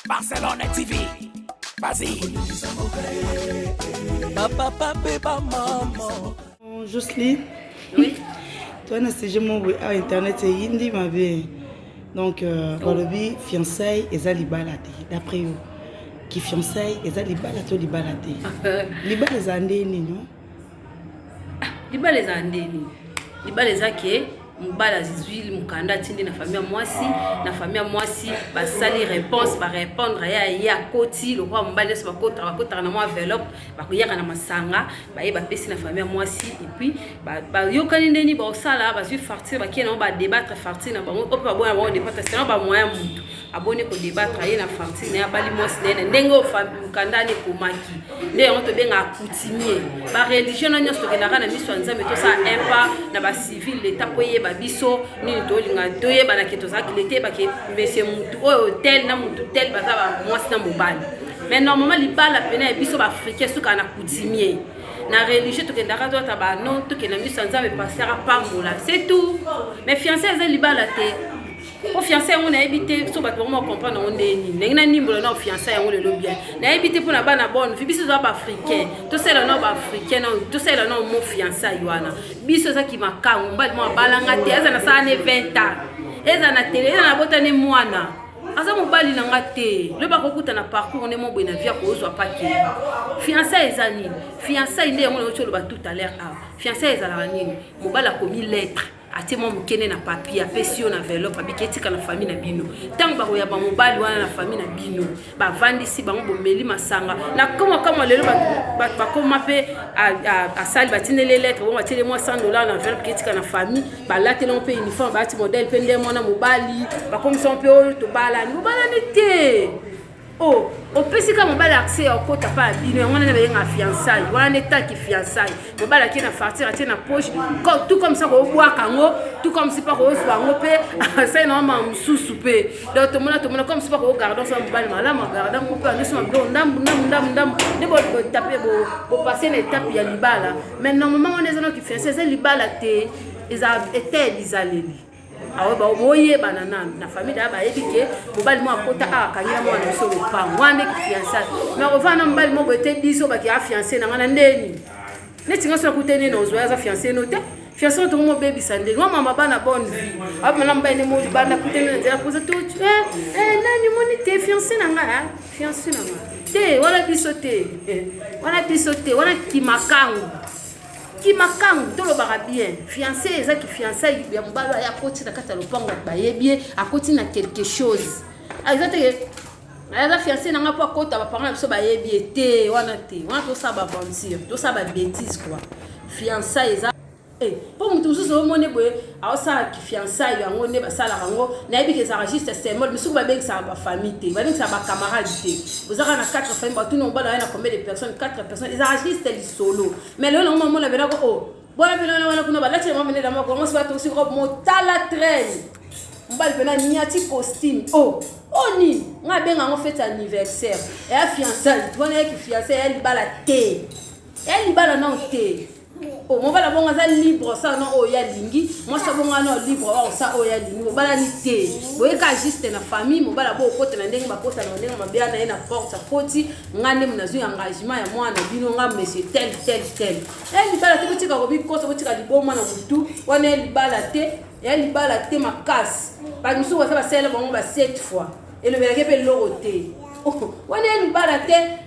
Barcelone TV. Vas-y. Papa, papa, maman. Jocelyne. Oui. Toi, c'est mon à internet et hindi ma bien. Donc, le fiançailles et Zalibalate. D'après eux, qui fiançailles et Zalibalate ou Libalate. Liba les andéni, non? Liba les andéni. Liba les ake. Mbala zizwili mukanda tindi na famille mwasi basali réponse ba répondre ya koti lokwa mbala so bakota na mo enveloppe bakoyaka na masanga ba pesi na famille mwasi et puis ba yokani ndeni ba osala ba zwi fartir ba kena ba débattre fartir na bango opa ba bona ba débattre c'est ba moyen mutu abone ko débattre ye na fartir na bali mwasi na ndenge o mukanda ne komaki nde on to benga coutumier ba religion na nyoso ke na kana miso nzambe to sa impa na ba civil l'état poye biso ni tolinga toyeba na keto za kilete ba ke monsieur mutu o hotel na mutu tel baza ba mwasi na mobali mais normalement libala pena biso ba africain suka na coutumier na religieux to kendaka to ta ba non to ke na miso nzambe passer pambola c'est tout mais fiancé za libala te pour fiancé on a évité so ba vraiment comprendre on ndeni ndengina nimbo na fiancé on le bien na évité pour na bana bonne fi biso za ba africain to c'est la no ba africain to c'est la no mo fiancé yoana biso za ki makangu mbali mo balanga te eza na sana 20 ans eza na télé eza na botane mwana aza mobali na ngate le ba kokuta na parcours on est mo bena via ko zo pake fiancé eza nini fiancé inde on le ba tout à l'heure fiancé eza la nini mobala komi lettre ati mo mukene na papier apesio na enveloppe abiketi kana famille na bino tango ba koya ba mobali wana na famille na bino ba vandisi bango bomeli masanga na kama lelo ba koma pe a sali batinele lettre bon batile moi $100 na enveloppe keti kana famille ba latela on pe uniforme ba ti modèle pe ndemo na mobali ba komisa pe o to bala ni te oh au pesi ka mobali accès au kota pa bino on na benga fiançailles wana neta ki fiançailles mobali ki na fartir ati na poche tout comme ça ko boa kango tout comme si pas ko so ngo pe ça na ma mususu pe donc to mona comme si pas ko garder son mobali malama garder mo pe aneso mablo ndam ne bo taper bo passer l'étape ya libala mais normalement on est dans qui fiançailles libala te ils étaient isolés awe ba boye banana na famille da ba ebike mobali mo akota akanyira mo na so pa ngwane ki fiançailles mais ovana mobali mo bote biso ba ki a fiancé na ngana ndeni netinga so kutene no zo ya fiancé no te fiancé to mo baby sande mo mama bana bonne vie aba na mbaye ne mo bana kutene na poza tout nani moni te fiancé na ngara fiancé na ngara te wala bisote wala ki makangu qui makangu tolo bara bien fiancé eza ki fiancé ya mbalo ya koti na kata lopango ba yebie akoti na quelque chose exacte eza fiancé na ngapo akota ba parents biso ba yebie te wana to sa ba aventure to sa ba bêtise quoi fiancé eza pour mutu so mone boye aosa ki fiancé yango ne ba sala rango na yebike za registre symbole musu ba beng sa ba famille te ba beng sa ba camarade te ozaka na 4 familles ba tout non ba na combien de personnes 4 personnes ils enregistrent les solo mais le moment mo la vera ko bona pena na wana kuna ba la tshema mene da mako mo se ba to si robe mo tala train mbali pena niati costume ni nga benga ngo fête anniversaire et fiancé bona ki fiancé elle bala te elle bala non te oh mon bala bonga za libre ça non o ya lingi moi ça bonga non libre o ça o ya lingi bala ni te boye ka juste na famille mo bala bo kota na ndenge bakota na ndenge mabia na ina porte poti ngane mnazu engagement ya mwana bino nga monsieur tel li bala te kotika ko bi kosa kotika liboma na mutu wana li bala te makasi ba musu wa sa sele bongo ba 7 fois et le belage pe loroté wana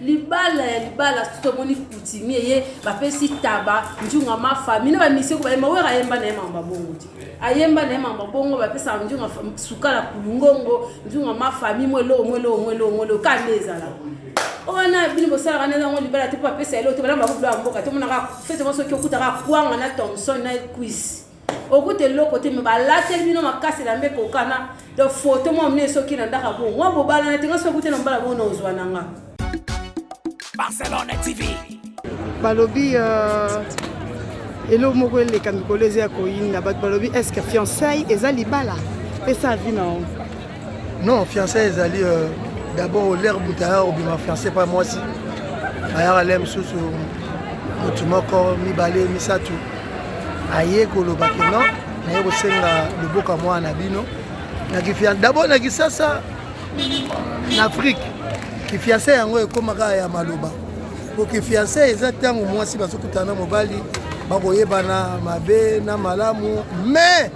libala to moni coutumier ye ba pesi taba njunga ma famille na ba mission ko ba mawera yemba na mamba bongo ayemba na mamba bongo ba pesa njunga sukala kulungongo njunga ma famille mwelo kameza la ona bini bosala kana ngo libala te pa pesa elo to ba ba mboka to mona ka fete mo so ki okuta kwanga na Thompson na quiz okute lokote me balate bino makasi na mbeko kana de photo mo mne soki na ndaka bo ngo bala na tinga so okute na mbala bo na ozwana nga Barcelone TV balobi elo moko le kamikoloze ya koyinda bat balobi est-ce que fiançailles eza libala et ça vie non fiançailles ezali d'abord l'air boutaya ou bien fiancé pas moi si ayara lem susu mutumoko mibale misatu aye koloba ke non naye kosenga loboka mwana bino nakifia d'abord nakisasa en Afrique kifiancé yango ekomaka ya maloba po kifiancé eza ntango mwasi bazokutana mobali bakoyebana mabe na malamu mais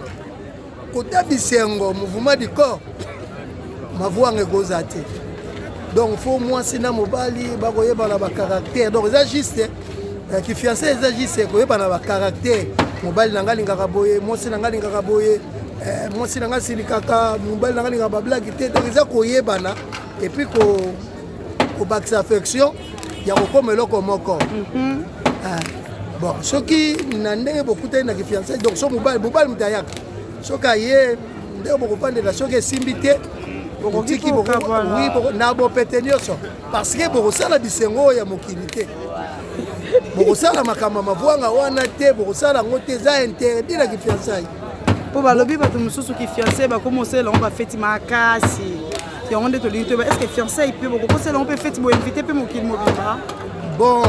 kota bisengo mouvement du corps mavuanga ekoza te donc faut mwasi na mobali bakoyebana bacaractère donc eza juste kifiancé eza juste koyebana bacaractère mobali nanga lingaka boye mwasi nanga lingaka boye mwasi nanga silikaka mobali nanga lingaka bablaki te donc eza koyebana et puis kobakisa affection ya kokoma eloko moko bon soki na ndenge bokutani na kifiancé donc so mobali moto ayaka soki aye ndenge bokopandela soki esimbi te bokotiki na bopete nyonso parce que bokosala bisengo ya mokili te bokosala makambo mavwanga wana te bokosala yango te eza interdit na kifiancé mpo balobi bato mosusu kifiancé bakomosela yango bafeti makasi yango nde tolingi toyeba est ce que fiancé mpe bokokosela yango mpe feti boinvite mpe mokili mobimba bon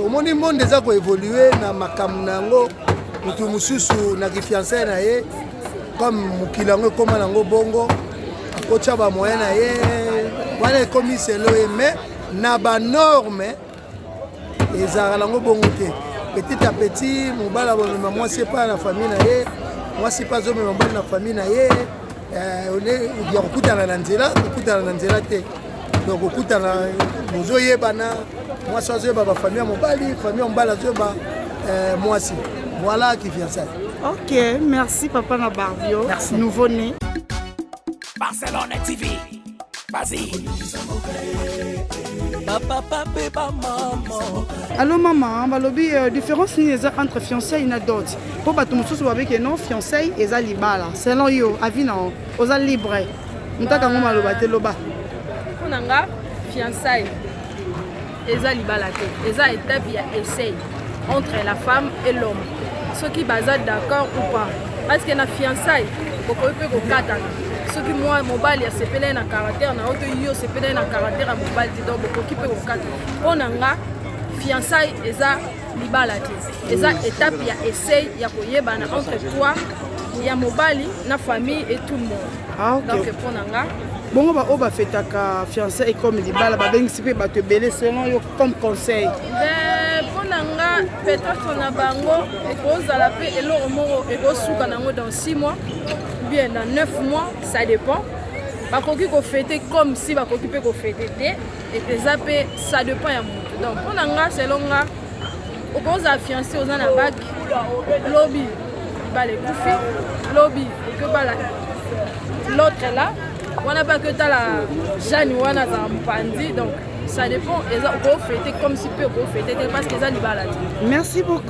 omoni monde eza koévolue na makambo na yango motu mosusu na kifiancé na ye comme mokili yango ekóma nango bongo akotya bamoyen na ye wana ekomi selo ye mais na banorme ezalaka nango bongo te petit à petit mobali abomema mwasi epai na famille na ye mwasi mpe azomema mobali na famille na ye ya kokutana na nzela te donc okutana bozoyebana mwasi azoyeba bafamille ya mobali famille ya mobali azoyeba mwasi voilà kifiancé. Ok, merci Papa Nabarbio. Merci. Nouveau-né. Barcelone TV. Vas-y. Papa, papa, maman. Allô maman, balobi différence ni entre fiancé et dot. Pour bato mususu babe ke non fiancé eza libala. Selon yo, avis non, oza libre. Mutaka ngoma loba te loba. Ponanga fiancé eza libala te. Eza étape ya essai entre la femme et l'homme. Ceux qui basent d'accord ou pas. Parce que na fiançailles, beaucoup peut go katana. Ceux qui moi mobile ya sepele na caractère na auto yo sepele na caractère mobile donc beaucoup peut go katana. Onanga fiançailles eza libala te. Eza étape ya essai ya koyebana entre toi ya mobile na famille et tout le monde. Ah OK. Donc ponanga bongo ba oba fetaka fiancé comme libala ba bengi sipe ba te belé selon yo comme conseil. Ponanga peut-être na bango ekozala pe eloko moko ekosuka nango dans 6 mois ou bien dans 9 mois, ça dépend. Bakoki ko fêter comme si bakoki pe ko fêter te et eza pe ça dépend ya mutu. Donc ponanga selon nga okoza fiancé oza na bac lobby ba le kufi lobby que ba l'autre là wana pas que ta la Jeanne wana za mpandi donc ça dépend et ça on fêter comme si peu on fêter parce que ça li balade. Merci beaucoup.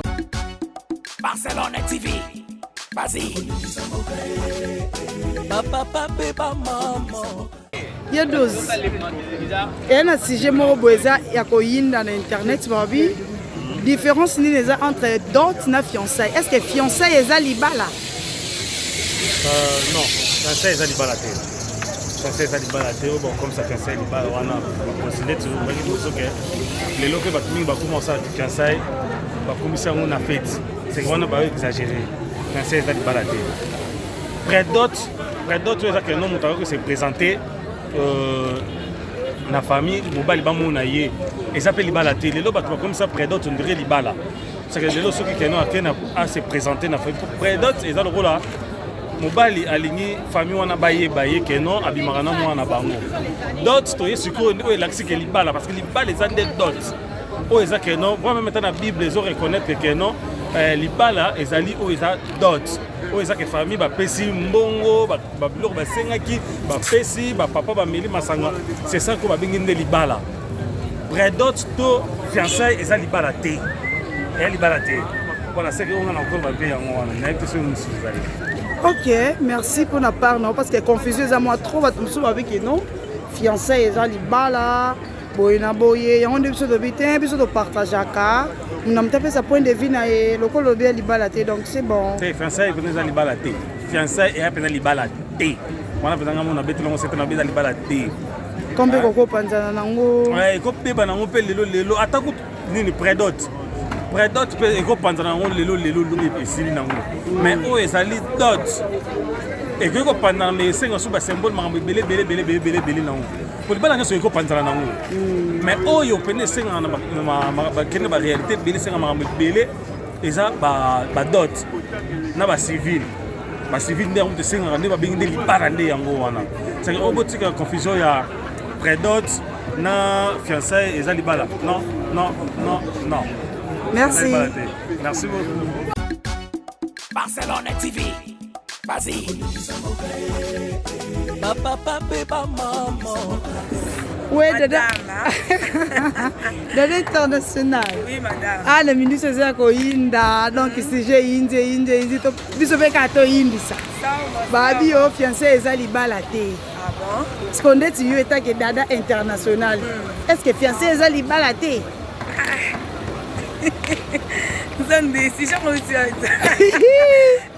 Barcelone TV. Vas-y. Papa, papa, maman. Ya dose. Et na sujet moko boeza ya koyinda na internet babi. Différence ni les entre dot na fiançailles. Est-ce que fiançailles eza libala? Non, fiançailles eza libala te. Fiançailles eza libala te bon comme ça fiançailles libala wana considérer toujours bangi bozo que les locaux ba mingi ba commencer à fiançailles ba komisa ngo na fête. C'est que wana ba exagérer. Fiançailles eza libala te. Près d'autres que non montako se présenter na famille mobali ba mona ye et ça peut libala te lelo ba comme ça près d'autres on dirait libala. C'est que lelo soki que non à se présenter na famille près d'autres et ça le rôle là mobali alingi famille wana baye que non abimaka na mwana bango d'autres to yesiko o elaksi ke libala parce que libala les ande d'autres o eza que non vraiment maintenant la bible les reconnaître que non libala ezali o eza d'autres o eza que famille ba pesi mbongo ba biloko ba sengaki ba pesi ba papa ba meli masanga c'est ça ko ba bingi nde libala près d'autres to fiançailles eza libala te et libala te voilà c'est que on a encore ba payer yango wana na question nous allez. Ok, merci pour la part, non, parce que confusion, c'est moi trop, parce que avec non, fiancé, ils ont les balles, boyna boye, on dit de bitin, puis de partage à car, on a tapé sa point de vue, et le col bien les balles, donc c'est bon. Fiancé, ils ont les balles, fiancé et après les balles, on a besoin de bête, on s'est tombé dans les balles. Combien de copains nango? Ouais, copains nango pe lelo, attaque ni près d'autres. Près d'autres peut eko panza nango lelo et sili nango mais o ezali d'autres et que pendant les 5 ans sous ba symbole makambo belé nango pour libala nyoso eko panzala nango mais oyo pene 5 ans na kende ba réalité belé 5 ans makambo belé eza ba dot na ba civil nde on te 5 ans nde ba bengi nde libala nde yango wana c'est que obotika confusion ya prédot na fiançailles eza libala non. Merci. Merci beaucoup. Barcelone TV. Vas-y. Papa, maman. Ouais, Dada. Dada international. Oui, madame. Ah, le ministre c'est quoi Inda. Donc, si j'ai Indi, to biso be ka to Indi ça. Babi o fiancé ezali balate. Ah bon? Parce qu'on dit tu état que Dada international. Est-ce que fiancé ezali balate? Nous sommes décision aussi.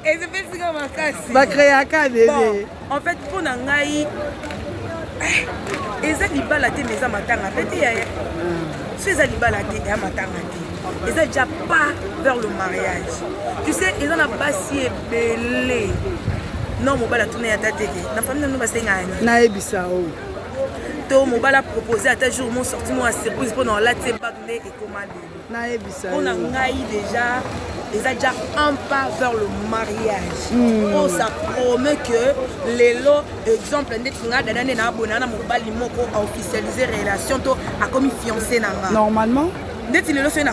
Et c'est fait ce qu'on m'a cassé. Va créer un cas bébé. Bon, en fait, pour Nangaï, ils ont balate mais ils ont matanga. Si ils ont balate, ils ont matanga. Ils ont déjà pas vers le mariage. Tu sais, ils ont la bassier belé. Non, mon bal a tourné à ta télé. La famille nous va se gagner. Naebisa o. To mon bal a proposé à ta jour mon sorti moi surprise pour dans la télé et commandé. Naebisa. On a déjà, ils ont déjà un pas vers le mariage. On ça promet que les lots, exemple, a officialisé relation a commis fiancé. Normalement. Les lots sont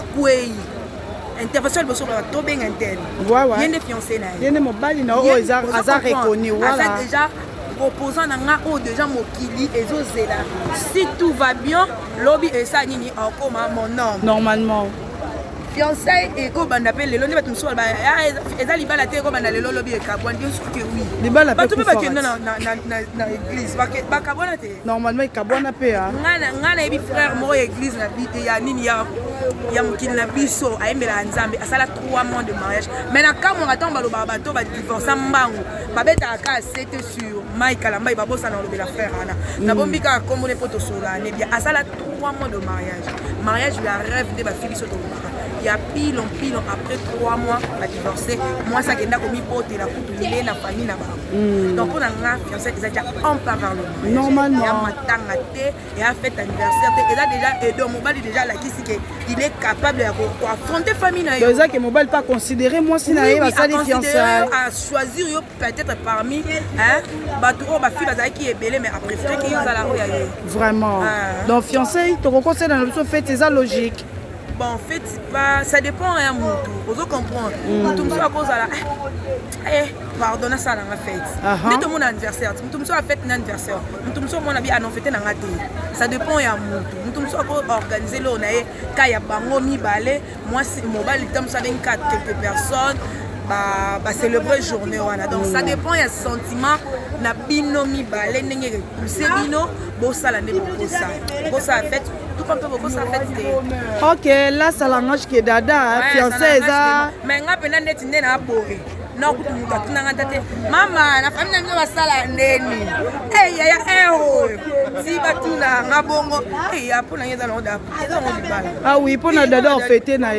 intervention de Bosso to bien interne. Ouais. Il y a des fiancés là. Il y a des mobiles na o eza reconnu voilà. Déjà proposant nanga o déjà mokili ezozela. Si tout va bien, lobby et ça nini encore mon nom. Normalement. Fiancé et ko banda pe lelo ne batum so ba eza libala te ko banda lelo lobby e kabwan bien sûr que oui. Libala pe ko ba kenda na église ba kabwana te. Normalement e kabwana pe ha. Ngana ebi frère mo église na bi ya nini ya mokili na biso ayembela nzambe asala 3 mois de mariage mais na kamo ngaton baloba bato ba divorce mbango babeta ka 7 sur Mike Kalamba ba bossa na lobela frère ana na bombika kombo ne poto solane bien asala 3 mois de mariage lui a rêve de ba fili soto il y a pile après 3 mois à divorcer moi ça kenda komi pote la coupe lié na famille na ba donc on a nga fiancé déjà on part vers le normalement il y a matanga te et a fait anniversaire te et là déjà et donc mobile déjà la qui c'est il est capable d'affronter famille na yo donc que mobile pas considéré moi si na yeba ça les fiançailles à choisir yo peut-être parmi hein bato o ba fille bazaki qui est belé mais après frère qui yo za la roya vraiment donc fiancé to conseil dans le fait c'est ça logique. Bon, en fait, pas, ça dépend à mon tour. Vous comprenez? Tout le monde à cause de la. Pardonnez ça dans la fête. Dès tout le monde anniversaire, tout le monde a fait un anniversaire. Tout le monde a dit à non fêter dans la télé. Ça dépend à mon tour. Tout le monde a organisé là, on a quand il y a bango mi balé. Moi, c'est mobile, il tombe ça 24 quelques personnes. Bah célébrer journée wana donc ça dépend il y a sentiment na bino mi balé ndenge c'est bino bossa la ne bossa fête tout comme bossa fête. OK là ça langage que Dada fiancé ça mais nga pena net ndena abore na kutu mutu tunanga tate mama na famille na basala ndeni ya si batuna nga bongo ya pona yeza na oda ah oui pona Dada fêter na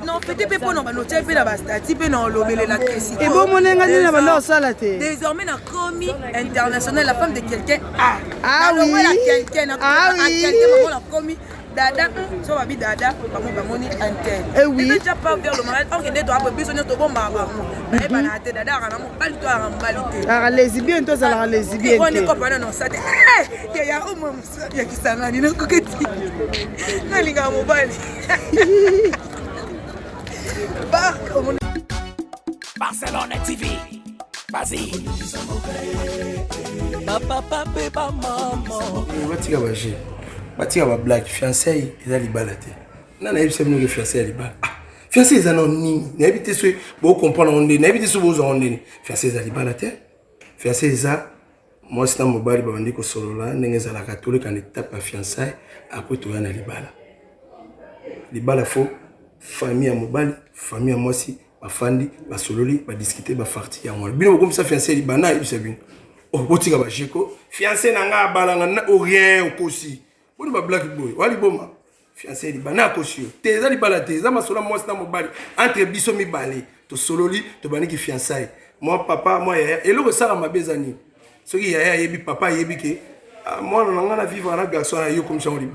non fêter pe pona ba noter pe na ba stati pe na lobele la créci et bon monenga ni na banda osala te désormais na commis international la femme de quelqu'un ah oui quelqu'un la commis Dada, so babi Dada, bamoni antenne. Eh oui. Déjà pas vers le mariage, on est doit besoin de bon baba. Mais banate Dada rana pas du tout à rambalité. Ah lesbienne toi ça la lesbienne. On est pas non ça. Il y a au moins il y a qui sangani na koketi. Na linga mobile. Barcelone TV. Vas-y. Papa, maman. Batika baje. Batika ba black fiancé eza libala te. Na yebisa bino ke fiancé ya libala. Fiancé eza non nini. Na yebite so bo comprendre onde. Na yebite so bo zo onde. Fiancé eza libala te. Fiancé eza moi c'est mon bari ba ndiko solola ndenge za la catholique en étape fiancé après to na libala. Libala fo famille ya mobali, famille ya mwasi, ba fandi, ba sololi, ba discuter ba farti ya moi. Bino comme ça fiancé libana yebisa bino. Oh botika ba jeko. Fiancé na nga balanga na rien okosi. Boni ba black boy, wali boma. Fiancé li bana kosio. Teza li balate, za masola moi na mobali. Entre biso mi balé, to sololi, to baniki fiancé. moi papa moi yaya et le ça ma bezani ce qui yaya yebi papa yebi ke moi on a vivre na garçon na yo comme ça on dit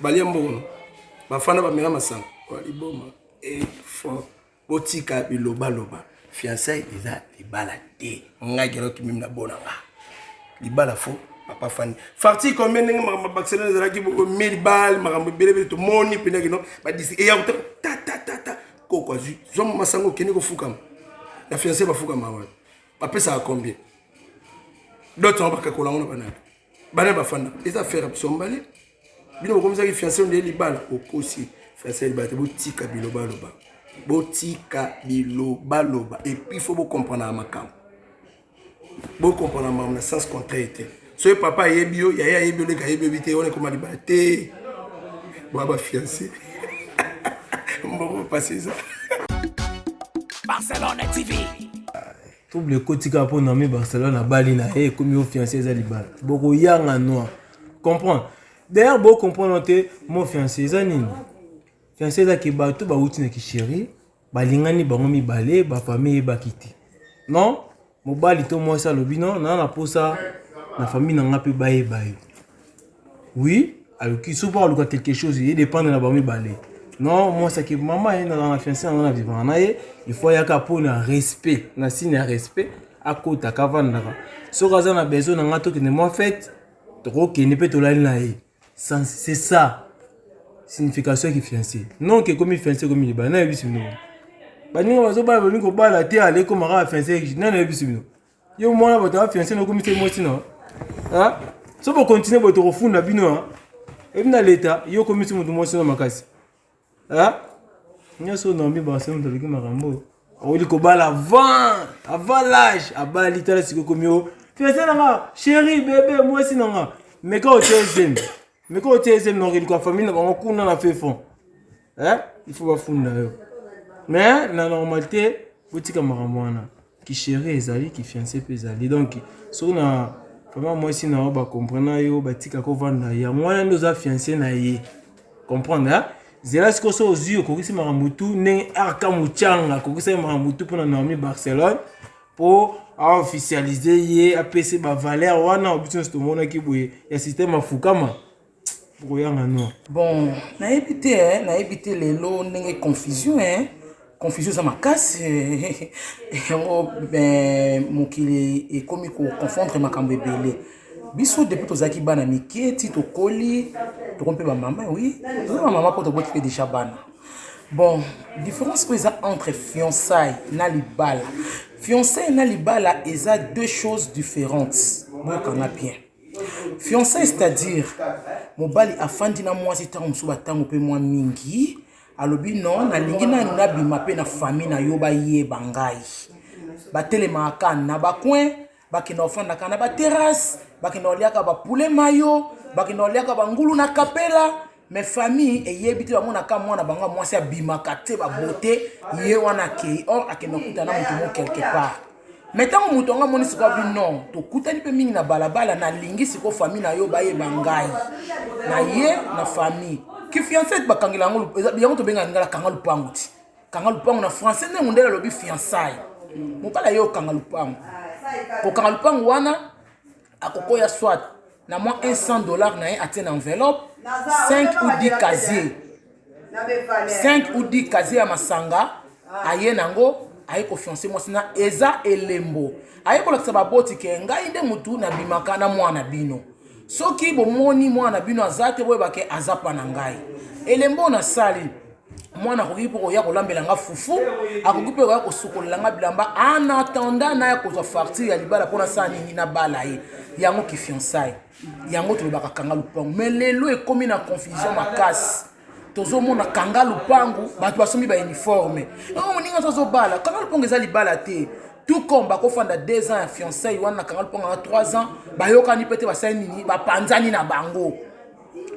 balia mbono bafana ba mela masanga wali boma et fort botika biloba loba fiancé eza libala te ngagero ki mimna bonanga libala fo papa fani farti combien de ma Barcelone de la qui 1000 balles ma belebe to moni pena no ba disi e ya ta ko ko zo masango keni ko fukam la fiancé ba fukam ma papa ça a combien d'autres on ba ka kola on ba na bana ba fanda eza faire absombale bino comme ça qui fiancé on de libala au aussi fiancé libala te botika biloba loba botika biloba loba et puis il faut vous comprendre à makam vous comprendre à mon sens contraire so papa yebio yaya yebio le kayebio bité on est comme libala te baba fiancé on va passer ça Barcelone TV. Trouble kotika po nommé Barcelone à Bali na e comme yo fiancé za libala boko yanga noir comprendre d'ailleurs beaucoup comprendre que mon fiancé za nini fiancé za ki bato ba uti na ki chéri ba lingani bango mi balé ba famille ba kiti non mo bali to moi ça lobino na posa na famille na ngapi baye baye oui alors qui souvent le quelque chose il dépend de la famille balé non moi ça que maman est dans la fiancé on a vivre na il faut ya ka pour na respect na signe respect à côté à kavanda so kaza na besoin na ngato que ne moi fait to que ne peut to la na c'est ça signification qui fiancé non que comme fiancé comme il bana bisino baninga bazo ba bani ko bala te ale ko mara fiancé na na bisino yo mona ba fiancé no comme c'est moi sino hein so pour continuer ba to refunda bino hein et na l'état yo comme c'est moi sino makasi hein nyoso no mi ba se mo to makambo oli ko bala avant l'âge a bala litala siko comme yo fiancé na chérie bébé moi sino nga mais quand tu es non il quoi famille on kuna na fait fond hein il faut pas funda yo mais la normalité botika maramwana qui chéri ezali qui fiancé pe ezali donc so na vraiment moi si na ba comprendre yo batika ko vanda ya moi ndo za fiancé na ye comprendre hein zela siko so ozio ko kisi maramutu ne arka muchanga ko kisi maramutu pona na Barcelone pour officialiser ye APC ba valeur wana obition sto mona ki boye ya système afukama pour yanga no bon na éviter les lots ndenge confusion hein confusion ça makasi yango ben mokili et comme ko confondre makambo ebele biso depuis tozaki bana mike ti to koli to kompe ba maman oui to ba maman pour to boti pe déjà bana bon différence que ça entre fiançailles na libala fiançailles na libala eza deux choses différentes bokanga bien fiançailles c'est-à-dire mobali afandi na mwasi tango musu batango pe mwa mingi alobi non na lingi na bima pe na famille na yo ba ye bangai batelema kana na bacoin bakina ofanda kana ba terrasse bakina oliaka ba poulet mayo bakina oliaka ba ngulu na kapela mais famille eyebiti ba mona ka mwana banga mwasi abima kate ba beauté ye wana ke or akena kuta na mutu quelque part metango mutu nga moni siko bi non to kutani pe mingi na balabala na lingi siko famille na yo ba ye bangai na ye na famille qui fiancé bakangela ngolo yango to benga ngala kanga lupangu ti kanga lupangu na français ne mundela lobi fiançailles mopala yo kanga lupangu ko kanga lupangu wana akokoya soit na moins $100 na atie na enveloppe 5 ou 10 casiers 5 ou 10 casiers ya masanga aye nango aye ko fiancé moi sina eza elembo aye ko lakisa baboti ke ngai nde mutu na bimaka na mwana bino soki bomoni mwana bino azate boye bake azapa na ngai elembo na sali mwana koki poko ya kolambela nga fufu akoki pe ko sukolela nga bilamba en attendant na ya ko fartir ya libala pona sa nini na bala ye yango ki fiançailles yango to baka kanga lupangu mais lelo ekomi na confusion makasi tozo mona kanga lupangu bato basombi ba uniforme moninga tozo bala kanga lupangu eza libala te tout comme bako fanda 2 ans ya fiançailles wana kanga lupangu na 3 ans bayokani pete basali nini bapanzani na bango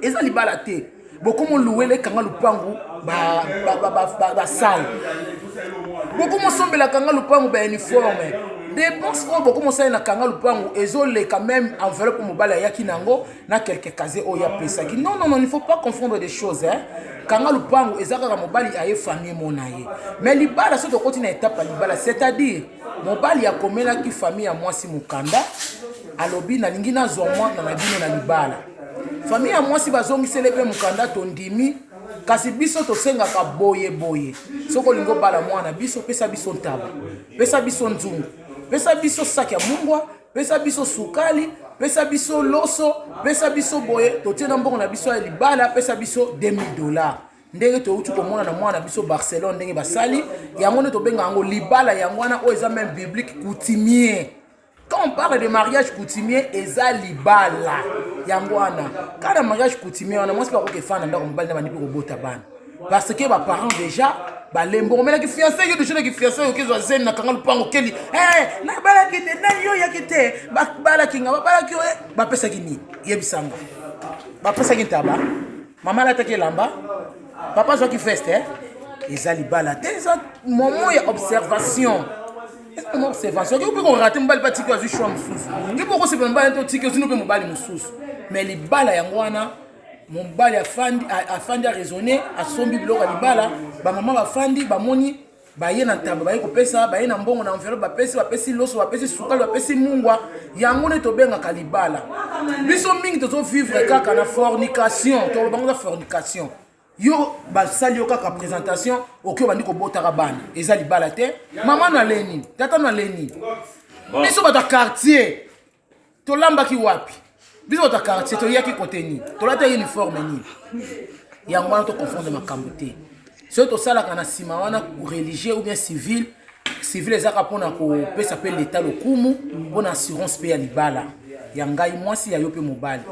eza libala te beaucoup mon louer kanga lupangu ba sale beaucoup mon sombela kanga lupangu ba uniforme dépense oyo bokomosala na kanga lupango ezoleka même enveloppe mobali ayaki nango na quelque case oyo apesaki. Non, non, non, il ne faut pas confondre des choses. Hein. Kanga lupango ezaka mobali aye famille mona ye. Mais libala soto koti na étape ya libala, c'est-à-dire mobali akomelaki famille ya mwasi mukanda alobi na lingi na zomwa na bino na libala. Famille ya mwasi bazongisele pe mukanda tondimi kasi biso tosengaka boye boye. Soko lingo bala mwana biso pesa biso ntaba. Pesa biso nzungu. Pesa biso saki ya mungwa, pesa biso sukali, pesa biso loso, pesa biso boye, totiena mbongo na biso ya libala, pesa biso $2000. Ndenge touti komona na mwana biso Barcelone ndenge basali, yango nde tobenga yango libala yango wana o eza même biblique coutumier. Quand on parle de mariage coutumier, eza libala yango wana. Quand le mariage coutumier, on a moins pas que fan ndako mbali na manipi robota bana. Parce que mes parents déjà balembo mais la fiancé yo de jona ki fiancé yo kezo zen na kanga lupango keli na bala kite na yo yakite bala kinga bala ki ba pesa kini yebisanga ba pesa kintaba mama la take lamba papa zo ki feste ezali bala te ça moment ya observation est-ce que observation ki peut rater mbali pas tiki azu choix mususu ki poko se mbali to tiki zino pe mbali mususu mais li bala yango wana mon bal afandi a raisonné a sombi biloko libala ba maman bafandi bamoni baye na tamba baye kopesa baye na mbongo na enveloppe bapesi loso bapesi sukali bapesi mungwa yango ne tobenga kalibala biso mingi tozo vivre kaka na fornication to bango fornication yo basali yo kaka présentation okyo bandi ko botaka bana eza libala te maman na leni tata na leni biso bata quartier to lamba ki wapi biso ta quartier to yaki côté ni to la ta uniforme ni yango wana to confondre makambo te so to sala kana sima wana religieux ou bien civil ezaka pona ko pesa pe l'état lokumu pona assurance pe ya libala yangai mwasi ya yo pe mobali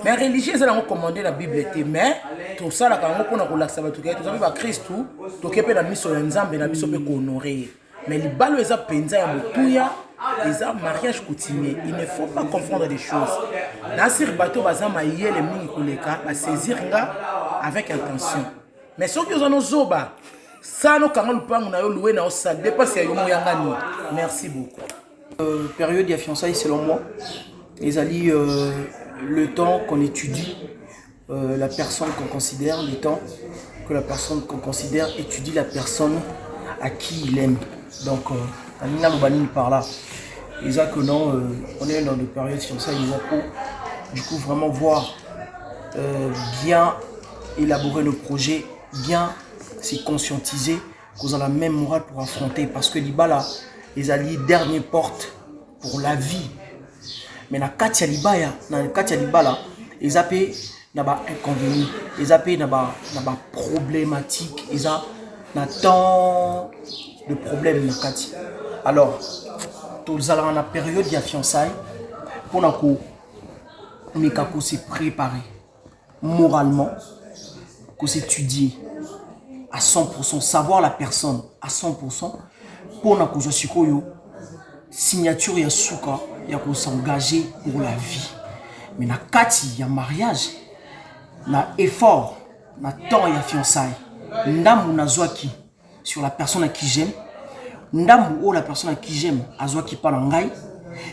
mais religieux ezala ngo commander la bible te mais to sala kana pona ko laksa ba to ke to sabi ba Christu to ke pe na miso ya nzambe na biso pe ko honorer mais libalo eza penza ya motuya. Les mariage coutumier, il ne faut pas confondre des choses. Dans ce bateau, bazama yé les mini koleka à saisir nga avec intention. Mais ceux qui ont zoba, ça no kangal pang na yo loué na ça dépasse ya yomo yangani. Merci beaucoup. Période de fiançailles selon moi, les alliés le temps qu'on étudie la personne qu'on considère, le temps que la personne qu'on considère étudie la personne à qui il aime. Donc Amina Lobanine par là. Et ça que non, on est dans des périodes fiançailles, du coup vraiment voir bien élaborer le projet, bien se conscientiser qu'on a la même morale pour affronter. Parce que l'Ibala, les alliés, dernière porte pour la vie. Mais na Katia Libaya, na Katia Libala, les AP n'a pas inconvénient, les AP n'a pas problématique, ils ont tant de problèmes na Katia. Alors, nous allons en période de fiançailles pour nous se préparer moralement, qu'on s'étudie à 100%, savoir la personne à 100% pour nous signature ya souka ya ko s'engager pour la vie. Mais na kati ya mariage, na effort, na temps ya fiançailles, ndamu na zwaki sur la personne à qui j'aime. Ndambu ou la personne à qui j'aime, azwa qui parle en ngai,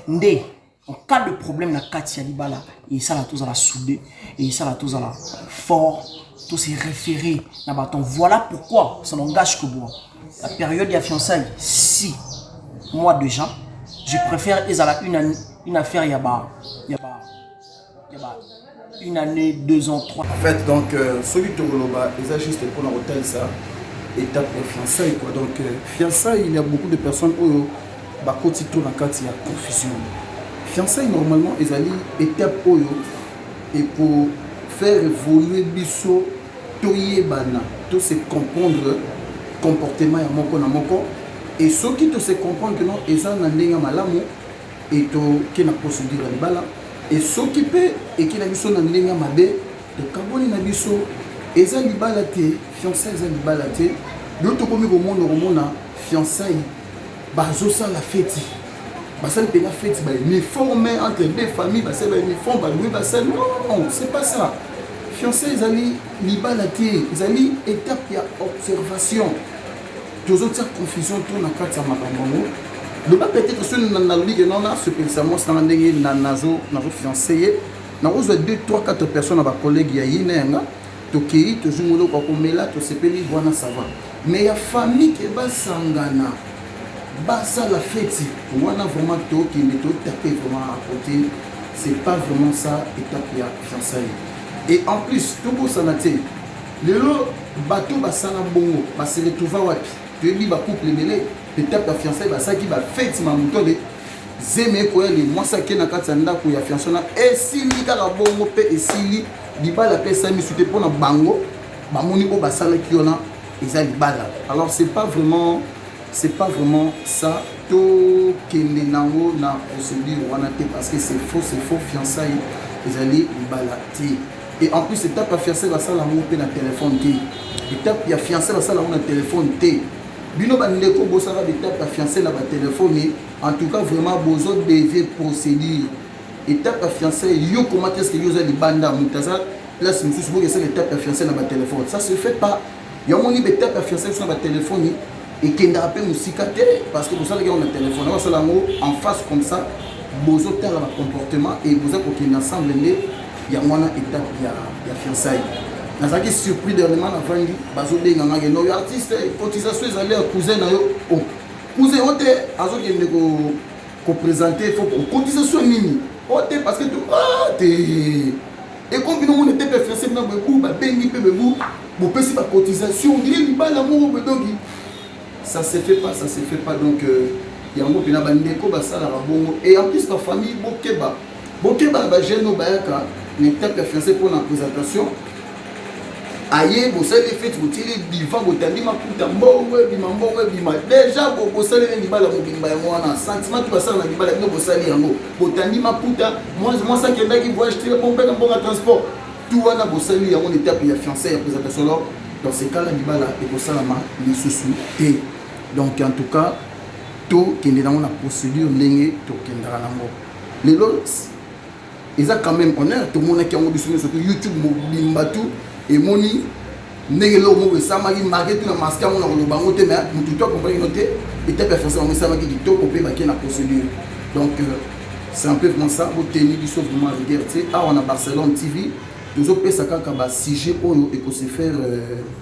ndé, en cas de problème, la Katia Libala, et ça la tous à la souder, et ça la tous à la fort, tous ces référés, voilà pourquoi ça n'engage que moi. La période de fiançailles, si, moi déjà, je préfère une affaire yaba, une année, 2 ans, 3 ans. En fait, donc, celui de Roloba, ils juste pour l'hôtel ça. Étape de fiançailles quoi. Donc fiançailles, il y a beaucoup de personnes où bah quotidien dans cas il y a confusion. Fiançailles normalement ils allaient étape oyo et pour faire évoluer biso toyé bana tout se comprendre comportement ya moko na moko et ceux qui te se comprendre que non ils ont ndenge malamu et to qui na procédure ya libala et ceux qui peut et qui na biso na ndenge mabe de carbone na biso eza libala te fiançailles eza libala te d'autres comme au monde fiançailles bazo ça la fête basal pe la fête ba uniforme entre deux familles basal ba uniforme ba louer basal non c'est pas ça fiançailles eza libala te eza étape ya observation deux autres confusion tourne na kati ya makambo Le bas peut-être sur la ligue, non, ce pensement, c'est un nazo fiancé. Nous avons 2, 3, 4 personnes à ma collègue, il y a une, Toki, tu joues au Kakomela, tu sais pas, voilà, ça va. Mais il y a famille qui va s'engana. Ça la fête. On a vraiment tout qui est tapé vraiment à côté. C'est pas vraiment ça, étape de fiançailles. Et en plus, tout le monde s'en le bateau va s'en bongo, va se retrouver wapi. Tu es dit, couple mêlé, l'étape de fiançailles, ça qui va fête, ma mouton. Zeme quoi les moi ça qui na katanda ko ya fiançona et si li ka bongo pe et si li libala pe ça mi sute pour na bango ba moni ko basala ki ona eza libala. Alors c'est pas vraiment ça to kende nango na procédure wana te parce que c'est faux fiançailles ezali libala ti. Et en plus étape à fiançailles va ça la mo pe na téléphone ti. Étape ya fiançailles va ça la mo na téléphone ti. Bino bandeko bosala étape à fiançailles na ba téléphone. En tout cas, vraiment, besoin de procédure. Étape à fiançailles, yo comment est-ce que vous avez des bandes à Moutaza, place, monsieur, c'est que c'est l'étape à fiançailles dans votre téléphone. Ça se fait pas. Il y a mon étape à fiançailles sur votre téléphone et qui n'a pas musique parce que vous savez qu'on a un téléphone. On va en face comme ça, besoin de leur comportement et vous avez qu'il ensemble, il y a une étape à fiançailles. Nous avons été surpris dernièrement avant de dire que nos artistes, cotisation, ils allaient à cousin. Vous avez présenter, il faut cotisation mini. Parce que et comme nous était perfectionné dans le groupe, vous pouvez faire cotisation, ça se fait pas, donc il y a un peu de et en plus la famille Bokeba va jeune n'était perfectionné pour la présentation. Aïe, vous savez, les fêtes, vous tirez vivant, vous avez dit, déjà, vous savez, les balles, vous avez un sentiment qui va s'en aller, vous savez, vous avez dit, moi, ça qui est là, qui voit acheter le bon transport. Tout le monde, vous savez, il y a une étape, il y a fiancé, il y a présentation. Dans ces cas-là, il y a des salama, les sous-sous. Donc, en tout cas, tout qui est dans la procédure, tout qui est dans la mort. Les lots, ils ont quand même honneur, tout le monde qui a sur YouTube, tout. Et moni negelo mo sama ki market na maska mo na ko bango te mais mutu to ko bari noter étape à faire ça sama ki to ko pe ba ki na procédure. Donc c'est un peu comme ça au tenir du sauf vraiment regarder ah on a Barcelone TV nous autres ça ka ba sujet oyo et ko se faire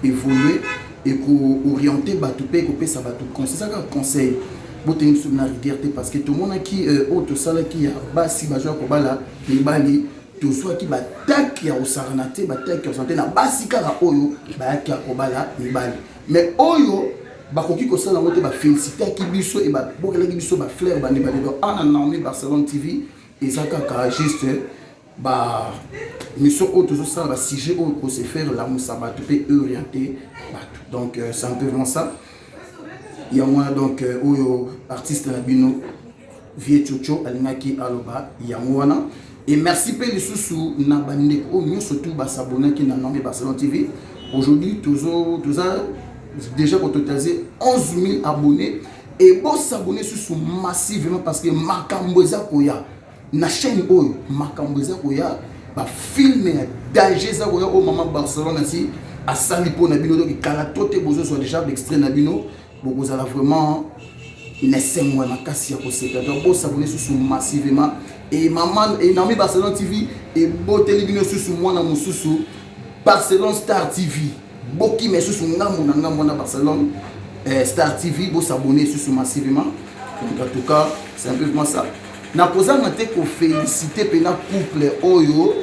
évoluer et ko orienter ba tout pe ko pe ça ba tout conseil ça ka conseil bo tenir sur na regarder parce que tout le monde qui autre sala qui a ba si ba jouer ko bala ni bali tout soit qui batak ya osarnate batak ya santé na basika la oyo ba ki akobala ni bali mais oyo ba koki ko sala ngote ba féliciter ki biso et ba bokela ki biso ba fleur ba ni bali donc ana Naomi Barcelone TV et ça ka juste ba mission auto ça ba sujet au ko se faire la musaba tout peut orienter donc c'est un peu vraiment ça il y a moi donc oyo artiste na bino vie chocho alingaki aloba ya mwana. Et merci pour les sous na bandeko mieux surtout ba s'abonner qui na Naomi Barcelone TV. Aujourd'hui tous déjà pour totaliser 11 000 abonnés et bon s'abonner sur massivement parce que makamboza koya na chaîne oyo makamboza koya ba filmer danger za koya au maman Barcelone ainsi à salipo na bino donc kala toté bozo soit déjà d'extrait na bino vous allez vraiment il est 5 mois na kasi ya koseka donc bon s'abonner sur massivement. Et maman et Naomi Barcelone TV et beau télévision sur moi na mususu Barcelone Star TV boki mais sur ngamu na Barcelone Star TV beau s'abonner sur massivement donc en tout cas c'est un peu comme ça na posa na te ko féliciter pena couple oyo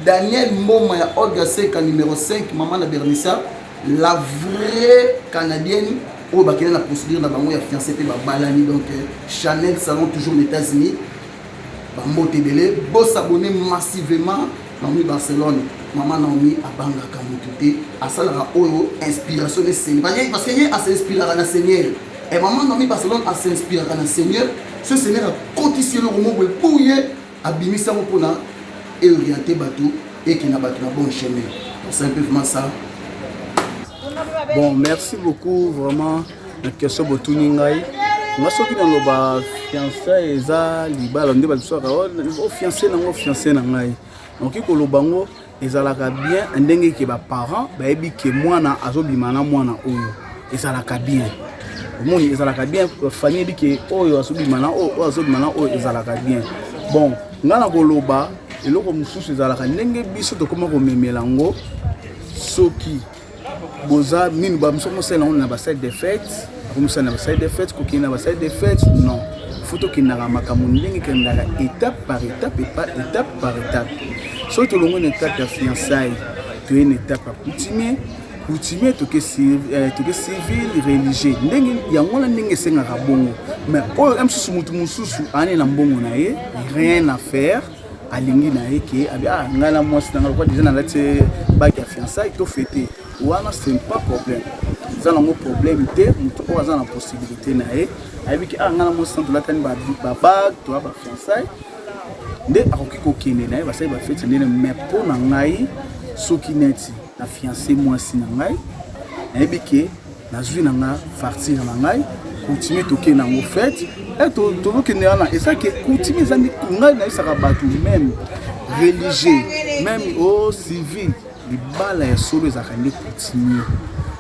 Daniel Moma ya Olga Seka numéro 5 maman na Bernissa la vraie canadienne au bakena la procédure na bango ya fiancé pe ba balani donc Chanel salon toujours aux États-Unis. Bambote belé, beau s'abonner massivement Naomi Barcelone, maman Naomi abanga kamutute, asala oyo inspiration de Seigneur. Parce que y a s'inspirer dans Seigneur. Et maman Naomi Barcelone a s'inspirer dans Seigneur. Ce Seigneur a continué le roman pour pouiller abimisa pour na et orienter bateau et qui n'a pas de bon chemin. C'est un peu vraiment ça. Bon, merci beaucoup vraiment. La question de Tuningai. Moi, ce qui est dans le fiancé, c'est libala. On dit que le fiancé n'a pas fiancé n'a pas. Donc, il faut le bango. Et ça l'a bien. Un dingue qui est parent, bah et que moi na azobimana moi na oyo. Et ça l'a bien. omoni ezalaka bien famille biki oyo azobimana oyo azobimana oyo ezalaka bien bon nga na koloba eloko mosusu ezalaka ndenge biso tokoma komemela yango soki boza minu bamoso mosala yango na baside de fête akomosala na baside de fête kokende na baside de fête non faut tokendaka makambo ndenge ekendaka étape par étape et pas étape par étape soki tolongo na étape ya fiançaille toye na étape ya coutumier toke civil religieux ndenge yango wana ndenge esengaka bongo mais oyo mosusu motu mosusu ane na mbongo na ye rien à faire alingi na ye ke ngai na mwasi na ngai lokwa déjà nalati baki ya fiançaille to fete wana c'est pas problème eza nango problème te motu oyo aza na possibilité na ye ayebi ke ngai na mwasi na tolatani babage toya bafiançaille nde akoki kokende na ye basali bafete ndene mais mpo na ngai soki neti na fiancé mwasi na ngai nayebi ke nazwi na nga fartir na ngai coutumier tokende nango fete tozokende wana eza ke coutumier eza nde ngai nayebisaka bato même religieux même civil libala ya solo ezalaka nde coutumier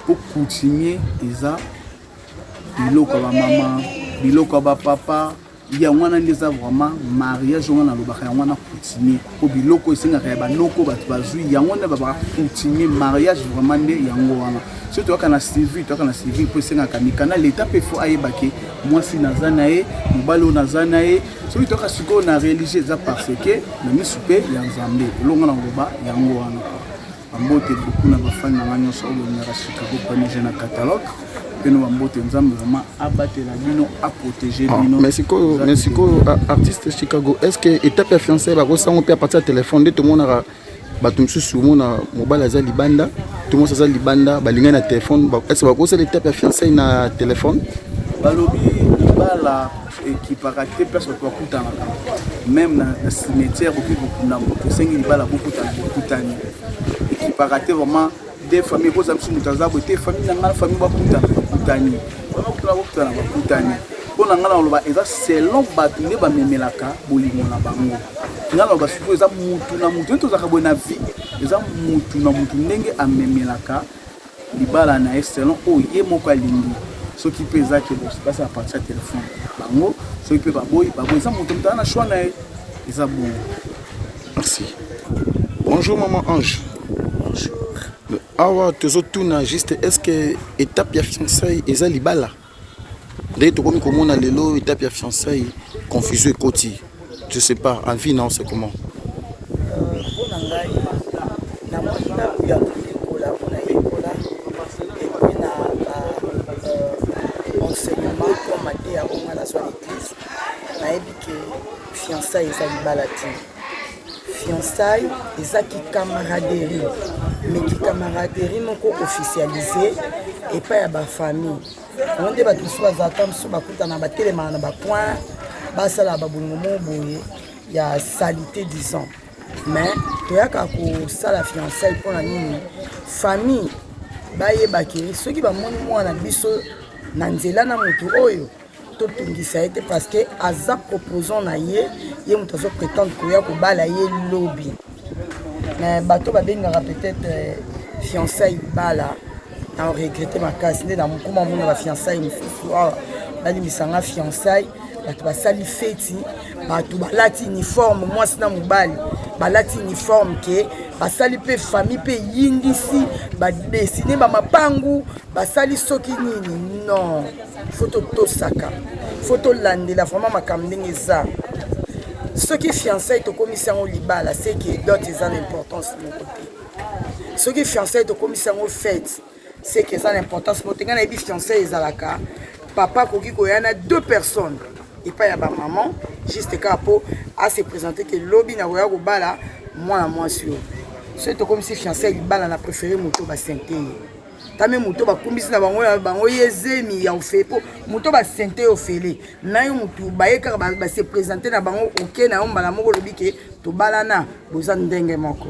mpo coutumier eza biloko ya bamama biloko ya bapapa yango wana nde eza vraiment mariage wana nalobaka yango wana coutumier mpo biloko esengaka ya banoko bato bazwi yango nde babaka coutumier mariage vraiment nde yango wana so toyaka na civil mpo esengaka mikanda leta mpe fo ayebake mwasi naza na ye mobali oyo naza na ye soki toyaka sikoyo na religieux eza parce ke na misu mpe ya nzambe elongo na koloba yango wana bambote beaucoup na bafani na nga nyonso oyo bolingaka Chicago panige na catalogue peno bambote nzambe vraiment abatela bino aprotéger bino mais sikoyo artiste Chicago est ce que étape ya fiançaille bakosango mpe a partir ya telefone nde tomonaka bato mosusu omona mobali aza libanda to mosusu aza libanda balingani na telefone est ce bakosala étape ya fiançaille na telefone balobi libala ekipaka te place bato bakutanaka même na cimetière okoki kokunda moto esengi libala bokutani ekipaka te vraiment des familles koza biso moto aza boye te famille na ngai na famille bakutani bakutani mpo na ngai na koloba eza selon bato nde bamemelaka bolingo na bango ngai na koloba sikoyo eza mutu na mutu nde tozalaka boye na vie eza mutu na mutu ndenge amemelaka libala na ye selon oyo ye moko alingi soki mpe ezaki basi a partir ya telefone bango soki mpe baboyi eza moto moto aza na choix na ye eza bongo. Merci. Bonjour maman Ange. Bonjour. Awa tozotuna juste est-ce que étape ya fiançaille eza libala ndenge tokomi komona lelo étape ya fiançaille confusion ekoti je sais pas en vie non c'est comment mpona ngai na mwina ya koyekola mpona yekola epi na enseignement comme ate ya onga nazwa l'église nayebi ke fiançaille eza libala te fiançaille ezaki camaraderie mais ki camaraderie moko officialisé epai ya bafamille yango nde bato mosusu bazalaka mosusu bakutana batelemaka na bapoint basala babolingo mo boye ya salité disons mais toyaka kosala fiançaille mpona nini famille bayebaki soki bamoni mwana biso na nzela na motu oyo totungisa ye te parce que aza proposant na ye moto azoprétendre koya kobala ye lobi mais bato babengaka peut-être fiançaille libala na regrette makasi nde na mokuma mona bafiançaille mosusu awa balimisanga fiançaille bato basali feti bato balati uniforme mwasi na mobali balati uniforme ke basali mpe famille mpe yindisi badesine bamapangu basali soki nini non fo totosaka fo tolandela vraiment makambo ndenge eza soki fiançaille tokomisi yango libala c'est que dot eza na importance moko te soki fiançaille tokomisi yango fete c'est que eza na importance moko te ngai nayebi fiançaille ezalaka papa akoki koya na 2 personnes epai ya bamaman juste kaka mpo ase présente ke lobi na koya kobala mwana mwasi oyo soki tokomisi fiançaille libala na préféré moto basente ye tame moto bakumbisi na bango ye zemi ya ofele mpo moto basente ye ofele na yo motu baye kaka base présente na bango oke na yo mbala moko olobi ke tobalana boza ndenge moko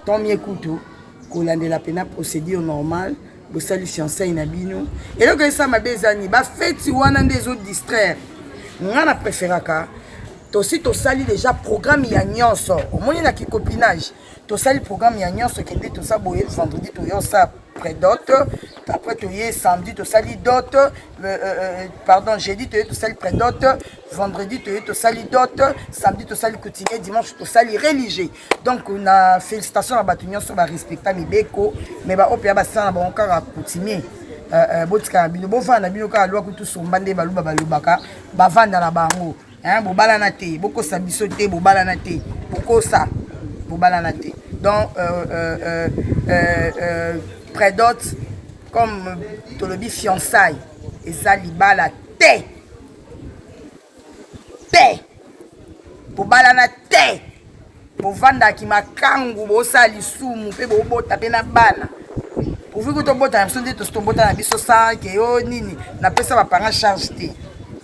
tomie kutu kolandela pena procédure normale bosali fiançaille na bino eloko esa mabe ezani bafeti wana nde ezodistraire nga na préféraka tosi tosali déjà programme ya nyonso omoni na kicopinage tosali programme ya nyonso kende tosa boye vendredi toyosa prédote. Après, tu es samedi, tu sali dot. Pardon, jeudi, tu es sali prédote. Vendredi, tu es sali dot. Samedi, tu sali coutumier. Dimanche, tu sali religieux. Donc, on a félicitations à Batunion sur la respecta Mibeko. Mais bah, au pire, bah, ça, on a encore à coutumier. Botika bino bovanda bino ka lwa kutu sombande baluba balubaka bavanda na bango hein bobala na te boko sa biso te bobala na te boko sa bobala na te donc prédote comme tolobi fiançailles eza libala te bobala na te bovanda ki makangu bosa lisumu pe bobota pe na bana Vous voulez que tu aies un biso ça, que yo nini, na pesa ba parents charge té.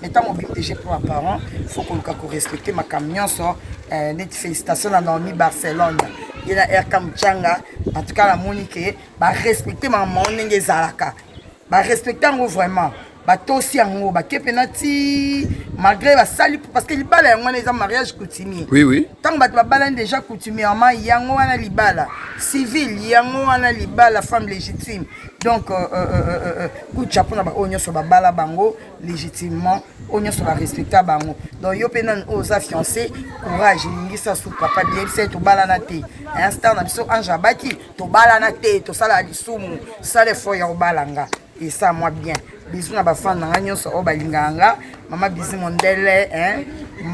Étant obligé pour mes parents, il faut qu'on respecte ma camion so net félicitations dans Dormi Barcelone. Il y a Air Kamchanga, en tout cas la Monique, ba respecter maman ndenge zalaka. Ba respecter vraiment. Ba tosi yango ba kepenati malgré ba sali parce que libala yango na mariage coutumier. Oui. Tant ba bala déjà coutumièrement yango wana libala civil yango wana libala femme légitime. Donc coup chapeau na ba onyo so ba bala bango légitimement onyo so ba respecter bango. Donc yo penan oza fiancé courage ngisa sou papa bien c'est to bala na te. Instant na biso anja baki to bala na te to sala lisumu sala fo ya balanga et ça moi bien. Bisous na bafan na nyonso o balinganga mama Bizi Mondele hein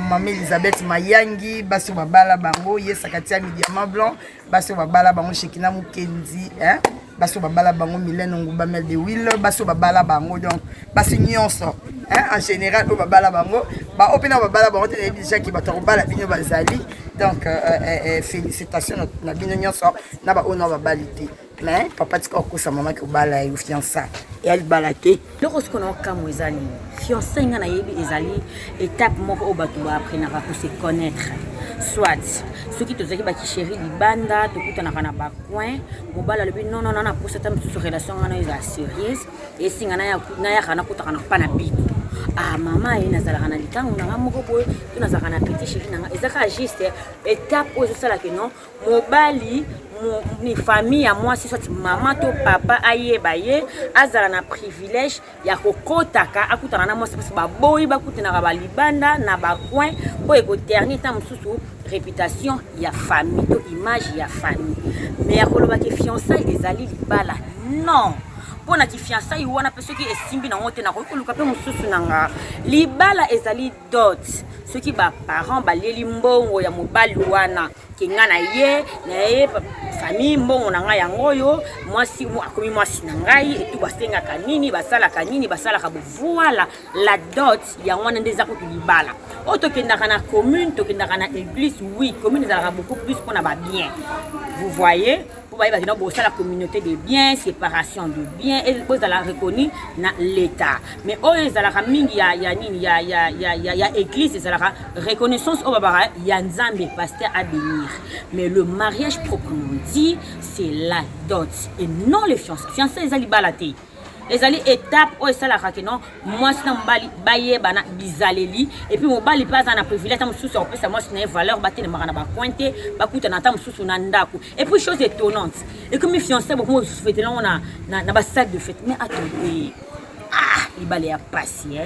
maman Elisabeth Mayangi baso babala bango yesakatia Diamant Blanc baso babala bango Shekina Mukenzi hein baso babala bango Mylène Ngouba Mel de Will baso babala bango donc baso nyonso hein en général o babala bango ba opena babala bango te déjà ki bato bala bino bazali donc félicitations na bino nyonso na ba ona babalite. Mais papa tu crois que sa maman qui bala et fiança et elle balaté lorsqu'on a comme ezali fiancé ngana yebi ezali étape moko o batu ba après na va se connaître soit ceux qui te zaki ba ki chéri libanda to kutana kana ba coin mobala le non na pour cette relation ngana eza sérieuse et singana ya kana kutana pa na bitu ah maman ina zala kana likango na moko boy tuna zaka na petit chéri nanga ezaka juste étape o ça la que non mobali ni famille à moi si soit maman to papa ayeba ye azala na privilège ya kokotaka akutana na moi parce ba boy ba kutana ba libanda na ba coin po eko terni ta mususu réputation ya famille to image ya famille mais ya koloba ke fiançailles ezali libala non pona ki fiançailles wana pe soki esimbi na ngote na koluka pe mususu nanga libala ezali dot soki ba parents ba leli mbongo ya mobali wana kingana ye na ye famille mbongo na ngai yango yo mwasi akomi mwasi na ngai et tout basenga kanini basala kanini basala ka voilà la dot ya ngwana ndeza ko libala otokendaka na commune tokendaka na église oui commune ezalaka beaucoup plus pour na ba bien vous voyez pour ba ba bosala la communauté de biens séparation de biens et vous la reconnu na l'état mais o ezalaka mingi ya nini ya église ezalaka reconnaissance au baba ya nzambe pasteur à bénir mais le mariage proprement dit c'est la dot et non les fiançailles ezali balate ezali étape o esala ka non moi sina mbali baye bana bizaleli et puis mobali pas na privilège tam sous opesa moi sina valeur batene makana ba pointer ba kuta na tam sous na ndako et puis chose étonnante et comme mes fiancés beaucoup moi fête là on na ba sac de fête mais attendez ah libale ya passé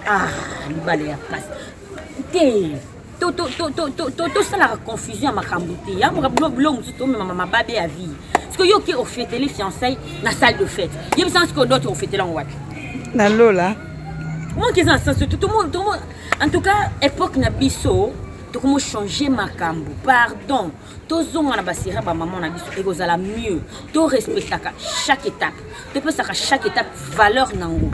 ah libale ya passé to ça la confusion makambo te ya mokablo musuto mama babe ya vie parce que yo qui au fête les fiançailles na salle de fête il y a sens que d'autres au fête là on voit na lola moi qui ça tout le monde en tout cas époque na biso to comment changer makambo pardon to zonga na basira ba maman na biso ekozala mieux to respectaka chaque étape to pesaka chaque étape valeur nango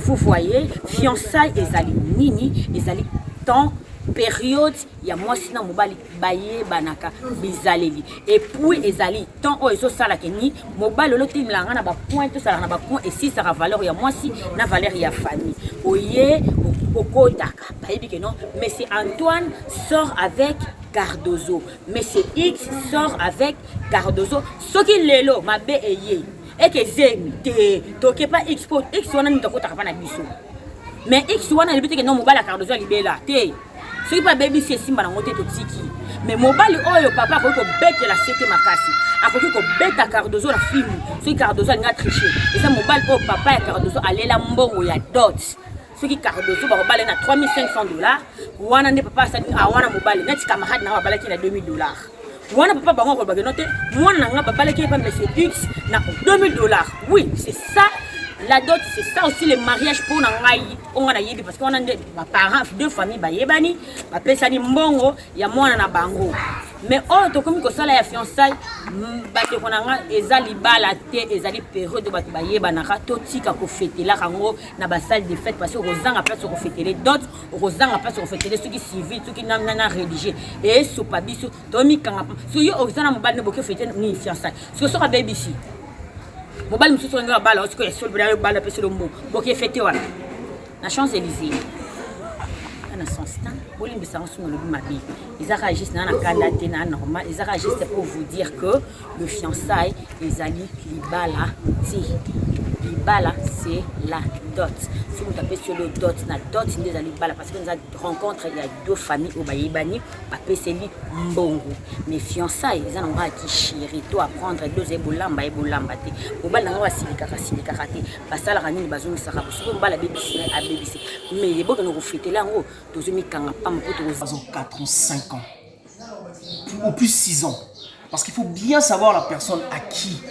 vous voyez fiançailles ezali nini ezali temps période ya mwasi na mobali baye banaka bizaleli et puis ezali tant o ezo sala keni mobali lo timlanga na ba point to sala na ba point et si ça a valeur ya mwasi na valeur ya famille oye okotaka bayebi que non mais c'est Antoine sort avec Cardozo mais c'est X sort avec Cardozo soki lelo mabe eye et que zemi te toke pas X pour X wana ndakotaka pa na biso mais X wana lebite que non mobali Cardozo libela te soki pas baby c'est simba na ngote to tiki mais mobali oyo papa akoki kobetela sete makasi akoki kobeta Cardozo la film soki Cardozo alinga tricher eza mobali oyo papa ya Cardozo alela mbongo ya dot soki Cardozo bakobala na $3500 wana nde papa asali wana mobali neti camarade na babalaki na $2000 wana papa bango ko bageno te mwana nga babalaki pa monsieur X na $2000 oui c'est ça. La dot, c'est ça aussi le mariage pour on a yebi parce qu'on a des parents, deux familles, bayebani, bapesani mbongo, ya mwana na bango. Mais oh, to comme que ça la fiançailles, bate konanga ezali bala te, ezali période bate bayebana ka totika ko fêter la rango na ba salle de fête parce que rozanga place ko fêter les dots, rozanga place ko fêter ceux qui civil, ceux qui na rédigé et so pa biso to mi kanga. So yo ozana mobali ne boke fêter ni fiançailles. So so ka baby ici. Mobile mususu nga bala osiko ya sol bala bala pese lo mbo boke fete wana na Champs-Élysées na son stand bolimbi sango suno lo mabi ezaka juste na kanda te na normal ezaka juste pour vous dire que le fiançailles ezali libala ti libala c'est la dot si vous tapez sur le dot na dot ezali libala parce que nous a rencontre il y a deux familles au bayibani bapeseli mbongo mais fiançailles ezana nga ki chéri to apprendre deux ebolamba te mobala nga wasilika te basala kanini bazongisaka bosuko mbala BBC a BBC mais yeboka no fêter lango tozomi kanga pa mpoto 4 ou 5 ans ou plus 6 ans parce qu'il faut bien savoir la personne à qui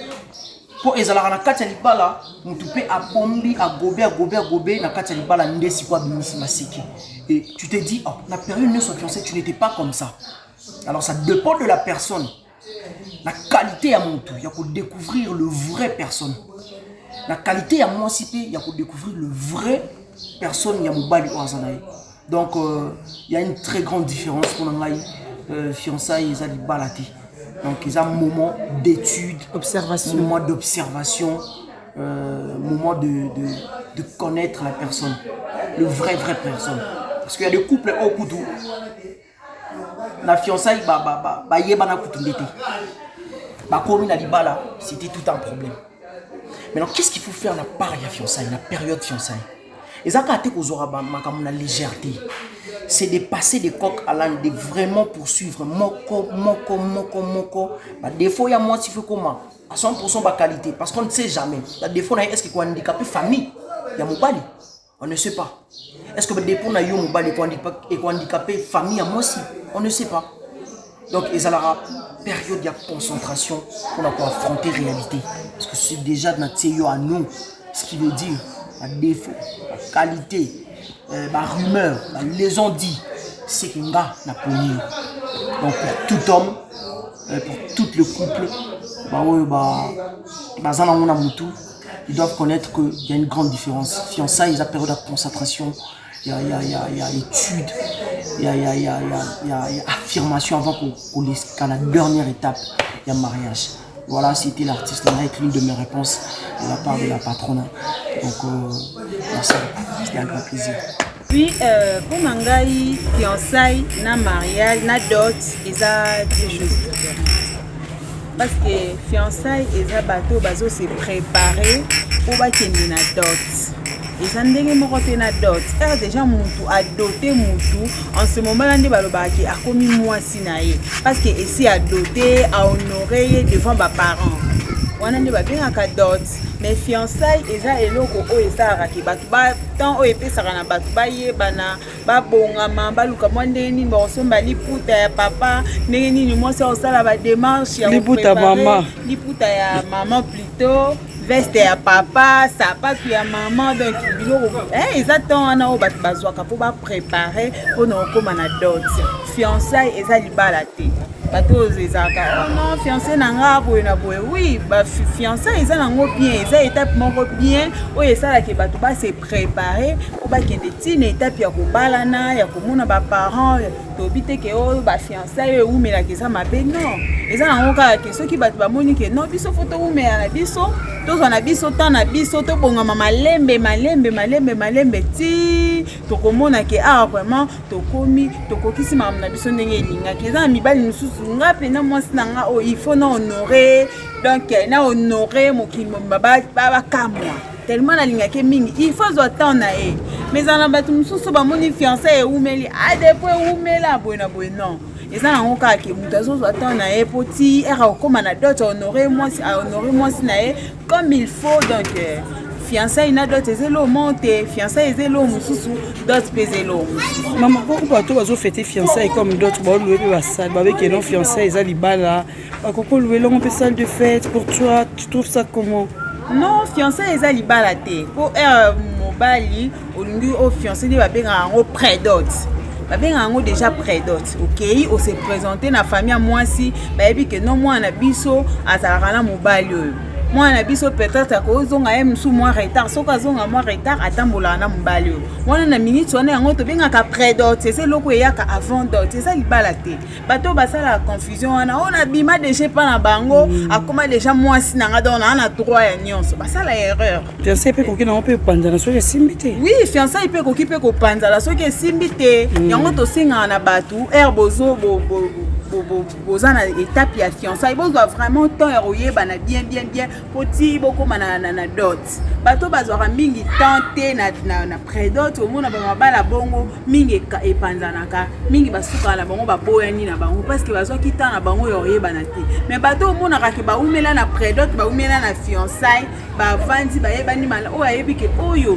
pour ezala na kati ya libala mutu pe apombi agobe na kati ya libala ndesi kwa bimisi maseki et tu te dis oh la période de son fiancé tu n'étais pas comme ça alors ça dépend de la personne la qualité à mutu il y a pour découvrir le vrai personne la qualité à moi si il y a pour découvrir le vrai personne ya mobali ozanaye donc il y a une très grande différence pour ngai fiançailles ezali balati. Donc, il y a un moment d'étude, observation. Moment d'observation, moment de connaître la personne, le vrai personne. Parce qu'il y a des couples au couteau. La fiançaille, c'était tout un problème. Maintenant, qu'est-ce qu'il faut faire la part de fiançailles, la période de fiançailles? Et ça, la légèreté. C'est de passer des coques à l'âne, de vraiment poursuivre. Moko. Des fois, il y a moi, si faut comment à 100% de qualité. Parce qu'on ne sait jamais. Des fois, est-ce qu'il y a un handicapé famille? Il y a mon bali. On ne sait pas. Est-ce que des fois, il y a un handicapé famille? Moi aussi. On ne sait pas. Donc, il y a la période de concentration pour affronter la réalité. Parce que c'est déjà notre à nous. Ce qui veut dire la défaut, la qualité. La rumeur, les gens disent, c'est qu'il y a la poignée. Donc pour tout homme, pour tout le couple, ils doivent connaître qu'il y a une grande différence. Fiançailles, il y a période de concentration, il y a étude, il y a affirmation avant qu'à la dernière étape, il y a mariage. Voilà, c'était l'artiste avec l'une de mes réponses de la part de la patronne. Donc, merci, c'était un grand plaisir. Puis, pour Mangaï, fiançailles, na mariage, na dot, il y a deux choses différentes. Parce que fiançailles, il y a bateau, bateau se préparer pour qu'il na dot. Et ça ndenge moko te na dot. Car déjà mutu a doté mutu en ce moment là ndi balobaki a commis mwasi na ye parce que ici a doté a honoré devant ba parents. Wana ndi ba bengaka dot mais fiançailles eza eloko o esara ki batu ba tant o epesaka na batu ba yebana ba bongama ba luka mwandeni ba osomba liputa ya papa ndenge nini mwasi osala ba démarche ya liputa mama liputa ya maman plutôt veste ya papa, sapato ya maman, donc ils attendent au bazwaka pour préparer pour nous comme na dot. Fiançailles eza libala te. Bato ezaka non fiancé nanga boye na boye oui ba fiançailles eza nango bien eza étape moko bien o esala ke bato ba se préparer o ba kende tine étape ya ko balana ya ko mona ba parents to bité ke o ba fiançailles ou mela ke ça mabe non eza nango ka ke soki bato ba moni ke non biso photo ou mela na biso to na biso tan na biso to bonga malembe ti to komona ke ah vraiment to komi to kokisi mam na biso ndenge elinga ke za mibali mususu nga pena mwasi nanga o il faut na honorer donc na honorer mokimo baba kamwa tellement na linga ke mingi il faut attendre mais en bato mususu ba moni fiancé e umeli a depuis umela boye na boye non eza nango kaka ke moto azozwa temps na ye po ti ere okóma na dot honoré mwasi na ye comme il faut. Donc fiançailles na dot ezelo monte, fiançailles ezelo mosusu, dot mpe ezelo mosusu. Maman, pourquoi bato bazofete fiançailles comme d'autres baoluwe mpe basale babeke non fiançailles eza libala bakoko oluwe longo mpe salle de fête pour toi, tu trouves ça comment? Non, fiançailles eza libala te po mobali olingi o fiancé nde babengaka yango pré-dot. Babengaka yango déjà pré-dot. okei ose présente na famille ya mwasi bayebi ke non mwana biso azalaka na mobali oyo. Mwana biso peut-être akozonga ye mosu mwa retard, soki azonga mwa retard atambolaka na mobali oyo. Wana na minute wana yango tobengaka pré-dot, eza eloko eyaka avant dot, eza libala te. Bato basalaka confusion wana oyo nabima deja mpa na bango akoma deja mwasi na nga donc na droit ya nyonso basala erreur. Fiancé mpe koki nango mpe kopanzana soki esimbi te? Oui, fiançailles mpe koki mpe kopanzana soki esimbi te. Yango tosengaka na bato ere boza na étape ya fiançailles bozwa vraiment temps oyebana bien poti bokoma na dot. Bato bazwaka mingi temps te na pré-dot omona bamabala bongo mingi epanzanaka mingi basukaka na bango baboyani na bango parce que bazwaki temps na bango ya oyebana te. Mais bato omonaka ke baumela na pré-dot baumela na fiançailles bavandi bayebani mala oyo ayebi ke oyo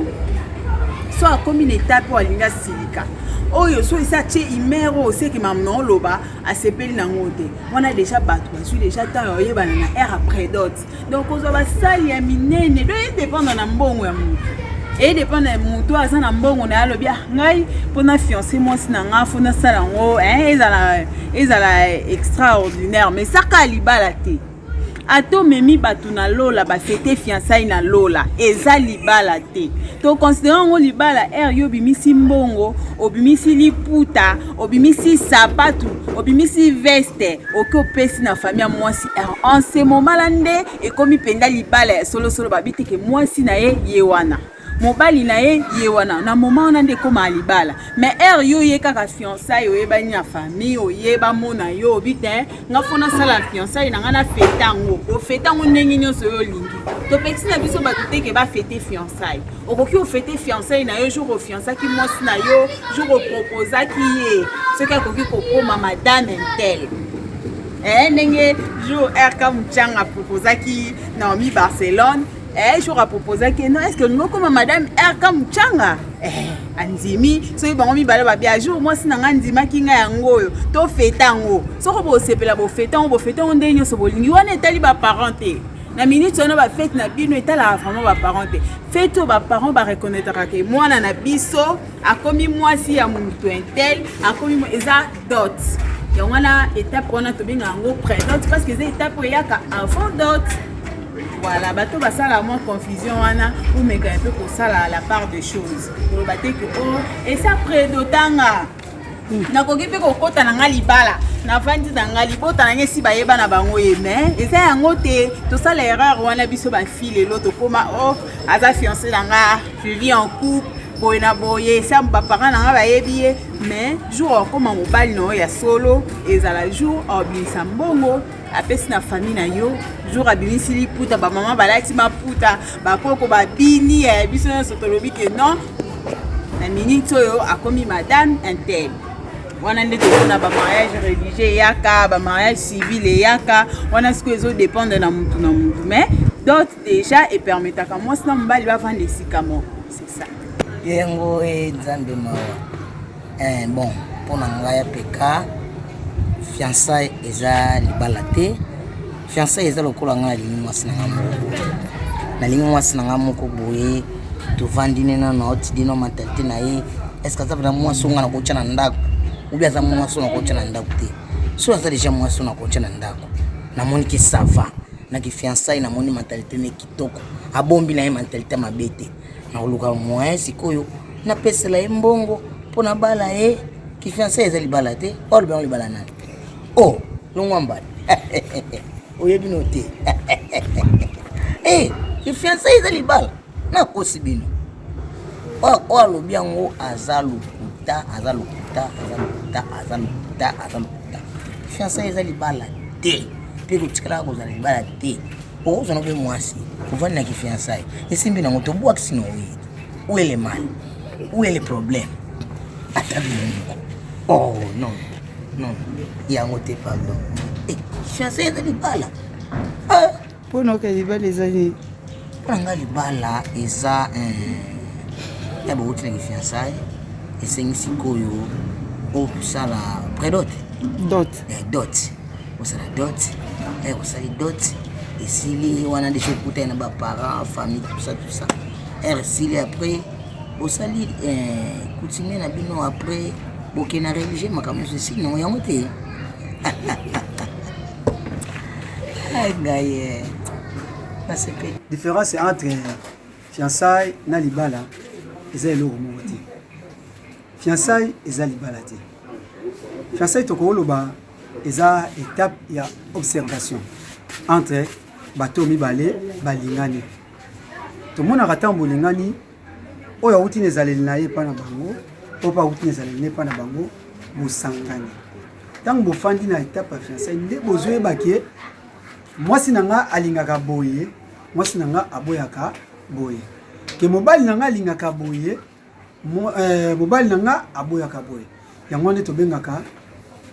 so akomi na étape oyo alingi asilika oyo so esa tie imero oseki mamno oloba asepeli nango te wana déjà bato bazwi déjà temps ya oyebana na ere après dot. Donc ozwa basali ya minene do edépendre na mbongo ya motu edépendre ya motu aza na mbongo na alobi ngai mpona fiancé mwasi na nga fo nasala yango ezala extraordinaire mais saka libala te. Ato memi batu na lola ba fete fiançailles na lola eza libala te. To considérant ngo libala yo bimisi mbongo, obimisi liputa, obimisi sapatu, obimisi veste, oko pesi na famille mwasi. En ce moment là nde ekomi penda libala solo babite ke mwasi na ye wana. Mobali na ye wana na moment wana nde koma libala. Mais yo ye kaka fiançailles oyebani na famille oyeba mona yo bite nga fona sala fiançailles na nga na fetango o fetango ndenge nyonso yo lingi to pexi na biso bato te ke ba fete fiançailles okoki o fete fiançailles na yo jour o fiançaki mwasi na yo jour o proposaki ye soki akoki kokoma madame intel ndenge jour RK Mchanga proposaki Naomi Barcelone je vais proposer que non, est-ce que nous comme madame RK Mchanga andimi so bango mibale ba bien jour moi sinanga ndima kinga yango yo to fetango so ko bo sepela bo fetango ndenyo so bolingi wana etali ba parenté na minute wana ba fête na bino etala vraiment ba parenté fête ba parents ba reconnaître que mwana na biso akomi mwasi ya muntu intel akomi eza dot ya wana étape wana to binga yango pré dot parce que c'est étape yaka avant dot. Voilà, bateau basala moins confusion wana ou meka un peu pour ça la part des choses. Pour bateau que oh et ça près d'otanga. Na koki pe kokota na nga libala. Na fandi na nga libota na ngesi bayeba na bango mais et ça yango te to ça l'erreur wana biso ba file l'autre koma oh aza fiancé na nga, je vis en couple. Boy na boye ça ba parents na nga bayebi mais jour comme mobile no ya solo ezala jour obisa mbongo apesi na famille na yo jour abimisi liputa ba maman balati maputa ba koko ba bini biso na sotolobi ke non na minute oyo akomi madame intel wana nde tokona ba mariage religieux yaka ba mariage civil yaka wana siko ezo dépendre na mutu mais d'autres déjà et permetaka moi sina mbali ba vendre sikamo c'est ça yengo nzambe mawa bon pona ngaya peka fiançailles eza libala te fiançailles eza lokola nga lingi mwasi nanga moko nalingi mwasi nanga moko boye tovandine na oti dino mentalité na ye est-ce que aza na mwasi nga na kocha na ndako ou bien aza mwasi na kocha na ndako te so aza déjà mwasi na kocha na ndako namoni ki ça va na ki fiançailles namoni mentalité ne kitoko abombi na ye mentalité mabete na oluka mwasi koyo na pesela ye mbongo pona bala ye ki fiançailles eza libala te ol bien libala nani oh longwamba oyebi note ki fiançailles eza libala na kosi bino o alobi yango aza lokuta fiançailles eza libala te mpe kotikala kozala libala te okozana mpe mwasi kovandi na ki fiançailles esimbi nango tobwakisi na oyebi où est le problème ata bino oh non Non, yango te pardon. Fiancé eza libala. Mpona oka libala eza nini? Mpona libala eza ya bautilaki fiançaille esengi sikoyo osala prédot dot osala dot osali dot esili wana nde sokuta na baparent famille tout ça esili après osali coutumier na bino après boke na religieux makambo nyonso sinon yango te ngai nasepe différence entre fiançaille na libala eza eloko moko te. Fiançaille eza libala te. Fiançaille tokoloba eza étape ya observation entre bato mibale balingani. Tomonaka ntango bolingani oyo awuti na ezaleli na ye epa na bango oyo mpe awuti na ezaleli na epa na bango bosangani. Ntango bofandi na étape ya fiançaille nde bozoyebaki ye mwasi na nga alingaka boye, mwasi na nga aboyaka boye. Ke mobali na nga alingaka boye, mobali na nga aboyaka boye. Yango nde tobengaka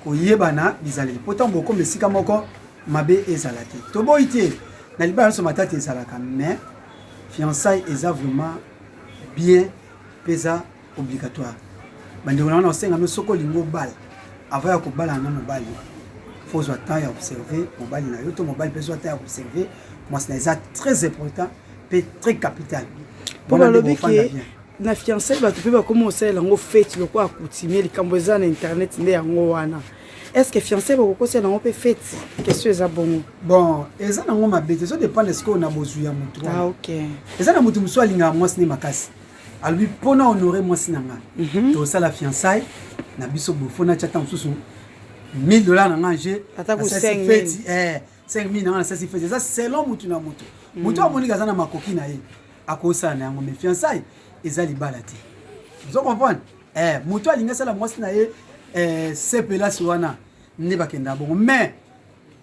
koyebana bizaleli. Pourtant boko mesika moko mabe ezala te. Toboyi te na libala nyonso matata ezalaka, mais fiançailles eza vraiment bien pesa obligatoire. Bandeko na wana osenga soko lingo bal avant ya kobala na mobali. Faut soit temps à observer mobile na yo to mobile besoin temps à observer moi c'est très important et très capital pour le lobby qui na fiancé ba tu peux commencer lango fête le quoi coutumier likambo za na internet nde yango wana est-ce que fiancé ba ko sala ngope fête question eza bon eza nango mabete ça dépend de ce qu'on a besoin ya mutu ah OK eza na mutu muso alinga mwasi ni makasi à lui pona honorer mwasi nanga to ça la fiançaille na biso bofona chata mususu $1000 na manger ata ku 5000 5000 na ça c'est fait ça selon mutu na mutu mutu amoni kaza na makoki na ye akosa na yango mais fiançaille eza libala te vous comprenez mutu alinga sala mwasi na ye sepela siwana ne bakenda bongo mais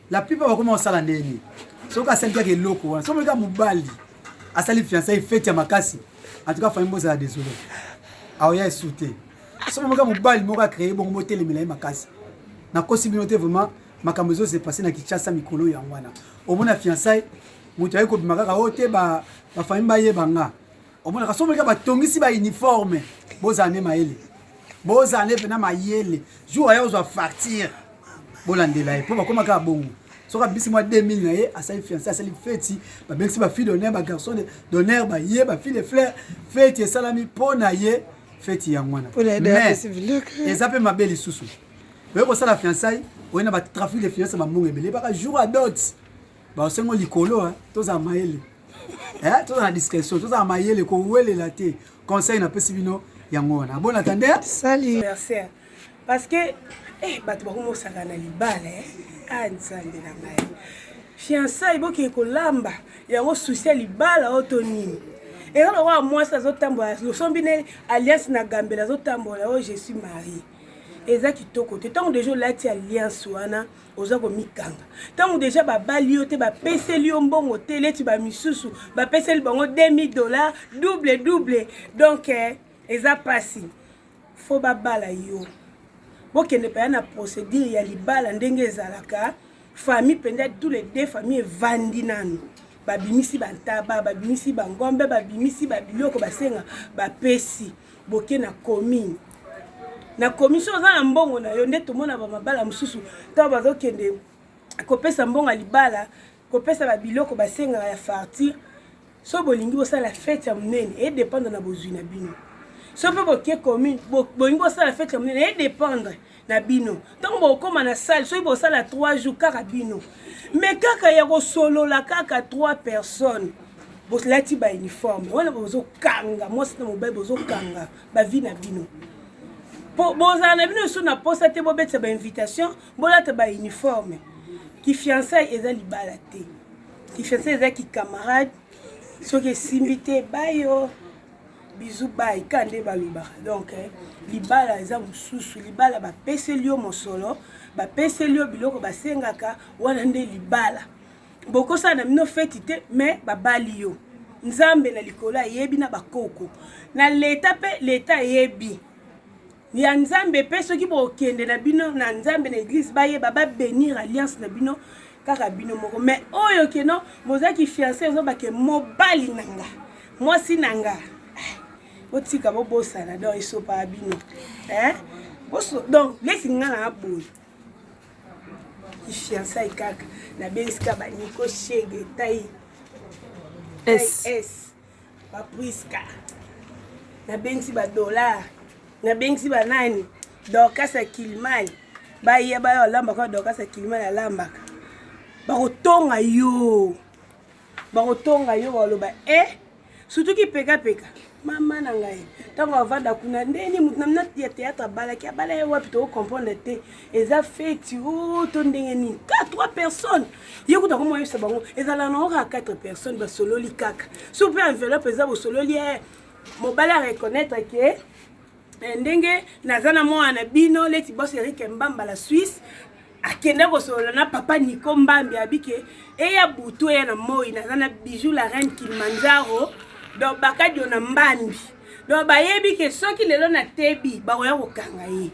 la plupart bakoma osala ndeni soka asalika ke loko wana soka mobali asali fiançaille fête ya makasi en tout cas famille boza désolé aoya esute soka mobali moko a créé bongo motel mila makasi na possibilité vraiment makambo zo s'est passé na Kinshasa mikolo ya ngwana omona fiançaille mutu ayiko bimakaka ote ba famille ba yebanga omona kasomeka batongisi ba uniforme bozane maele bozane pena mayele jour ya ozo facture bolandela e po bakoma ka bongo soka bisi moi 2000 na ye asali fiançaille asali fête ba bexi ba fille d'honneur ba garçon d'honneur ba ye ba fille de fleurs fête salami po na ye fête ya ngwana mais ezape mabeli susu. Mais pour ça la fiançaille, on a trafic de fiançailles maman ebele pas jour à dot. Ba osengo likolo hein, tous a maele. Tous a discrétion, tous a maele ko wele la te. Conseil na pesibino yango na. Bon attendez. Salut. Merci. Parce que bato ba komo saka na libala nzambe na ngai. Fiançaille boki ko lamba yango souci libala otoni. Et alors moi ça zotambola, le sombine alliance na gambela zotambola, oh je suis marié. Eza kitoko te tant déjà lati alliance wana oza ko mikanga tant déjà ba balio te ba peseli mbongo te leti ba misusu ba peseli bango $2000 double donc eza pasi faut ba bala yo bokende pa na procédure ya libala ndenge ezalaka famille penda tous les deux familles vandi nanu babimisi bantaba babimisi bangombe babimisi babiloko basenga ba pesi bokena commune na commission za na mbongo na yo nde tomona ba mabala mususu to bazokende kopesa mbongo libala kopesa ba biloko basenga ya fartir so bolingi bosala fête ya munene et dépendre na bozwi na bino so pe boke commune bolingi bosala fête ya munene et dépendre na bino tant bokoma na salle so bosala 3 jours kaka bino mais kaka ya ko solo la kaka 3 personnes boslati ba uniforme wala bozo kanga moi c'est mon bébé bozo kanga ba vie na bino boza na bino so na posta te bobetsa ba invitation bolata ba uniforme ki fiançaille eza libala te ki fiançaille eza ki camarade so ke simbite bayo bisou bay kande ba libala donc libala eza mususu libala ba peselio mosolo ba peselio biloko basengaka wana nde libala boko sa na mino feti te mais ba balio nzambe na likola yebi na bakoko na leta pe leta yebi ya nzambe pe soki bokende na bino na nzambe na église bayeba bénir alliance na bino kaka bino moko mais oyo keno bozaki fiancé ozobake mobali nanga mwasi nanga botika bobosana donc esopa bino donc lesi nga na boye fiancé kaka na bensika baniko shege tai S ba Priska na bengsi ba dollar na bengsi ba nani dokasa Kilimani ba yeba yo lamba ko dokasa Kilimani alambaka ba kotonga yo loba surtout ki peka mama na ngai tango avanda kuna ndeni mutu na théâtre balaki abala wapi to comprendre te eza feti to ndenge ni 4 personnes yekuta ko moyo sabango ezala na ora 4 personnes ba sololi kaka super enveloppe eza bo sololi mobala reconnaître que ndenge nazana mwana bino leti boss Eric Mbamba la Suisse akende ko solo na papa Nico Mbambi abike eya butu ya na moi nazana bijou la reine Kilimanjaro donc bakadio na mbambi donc bayebi ke soki lelo na tebi bakoya kokanga ye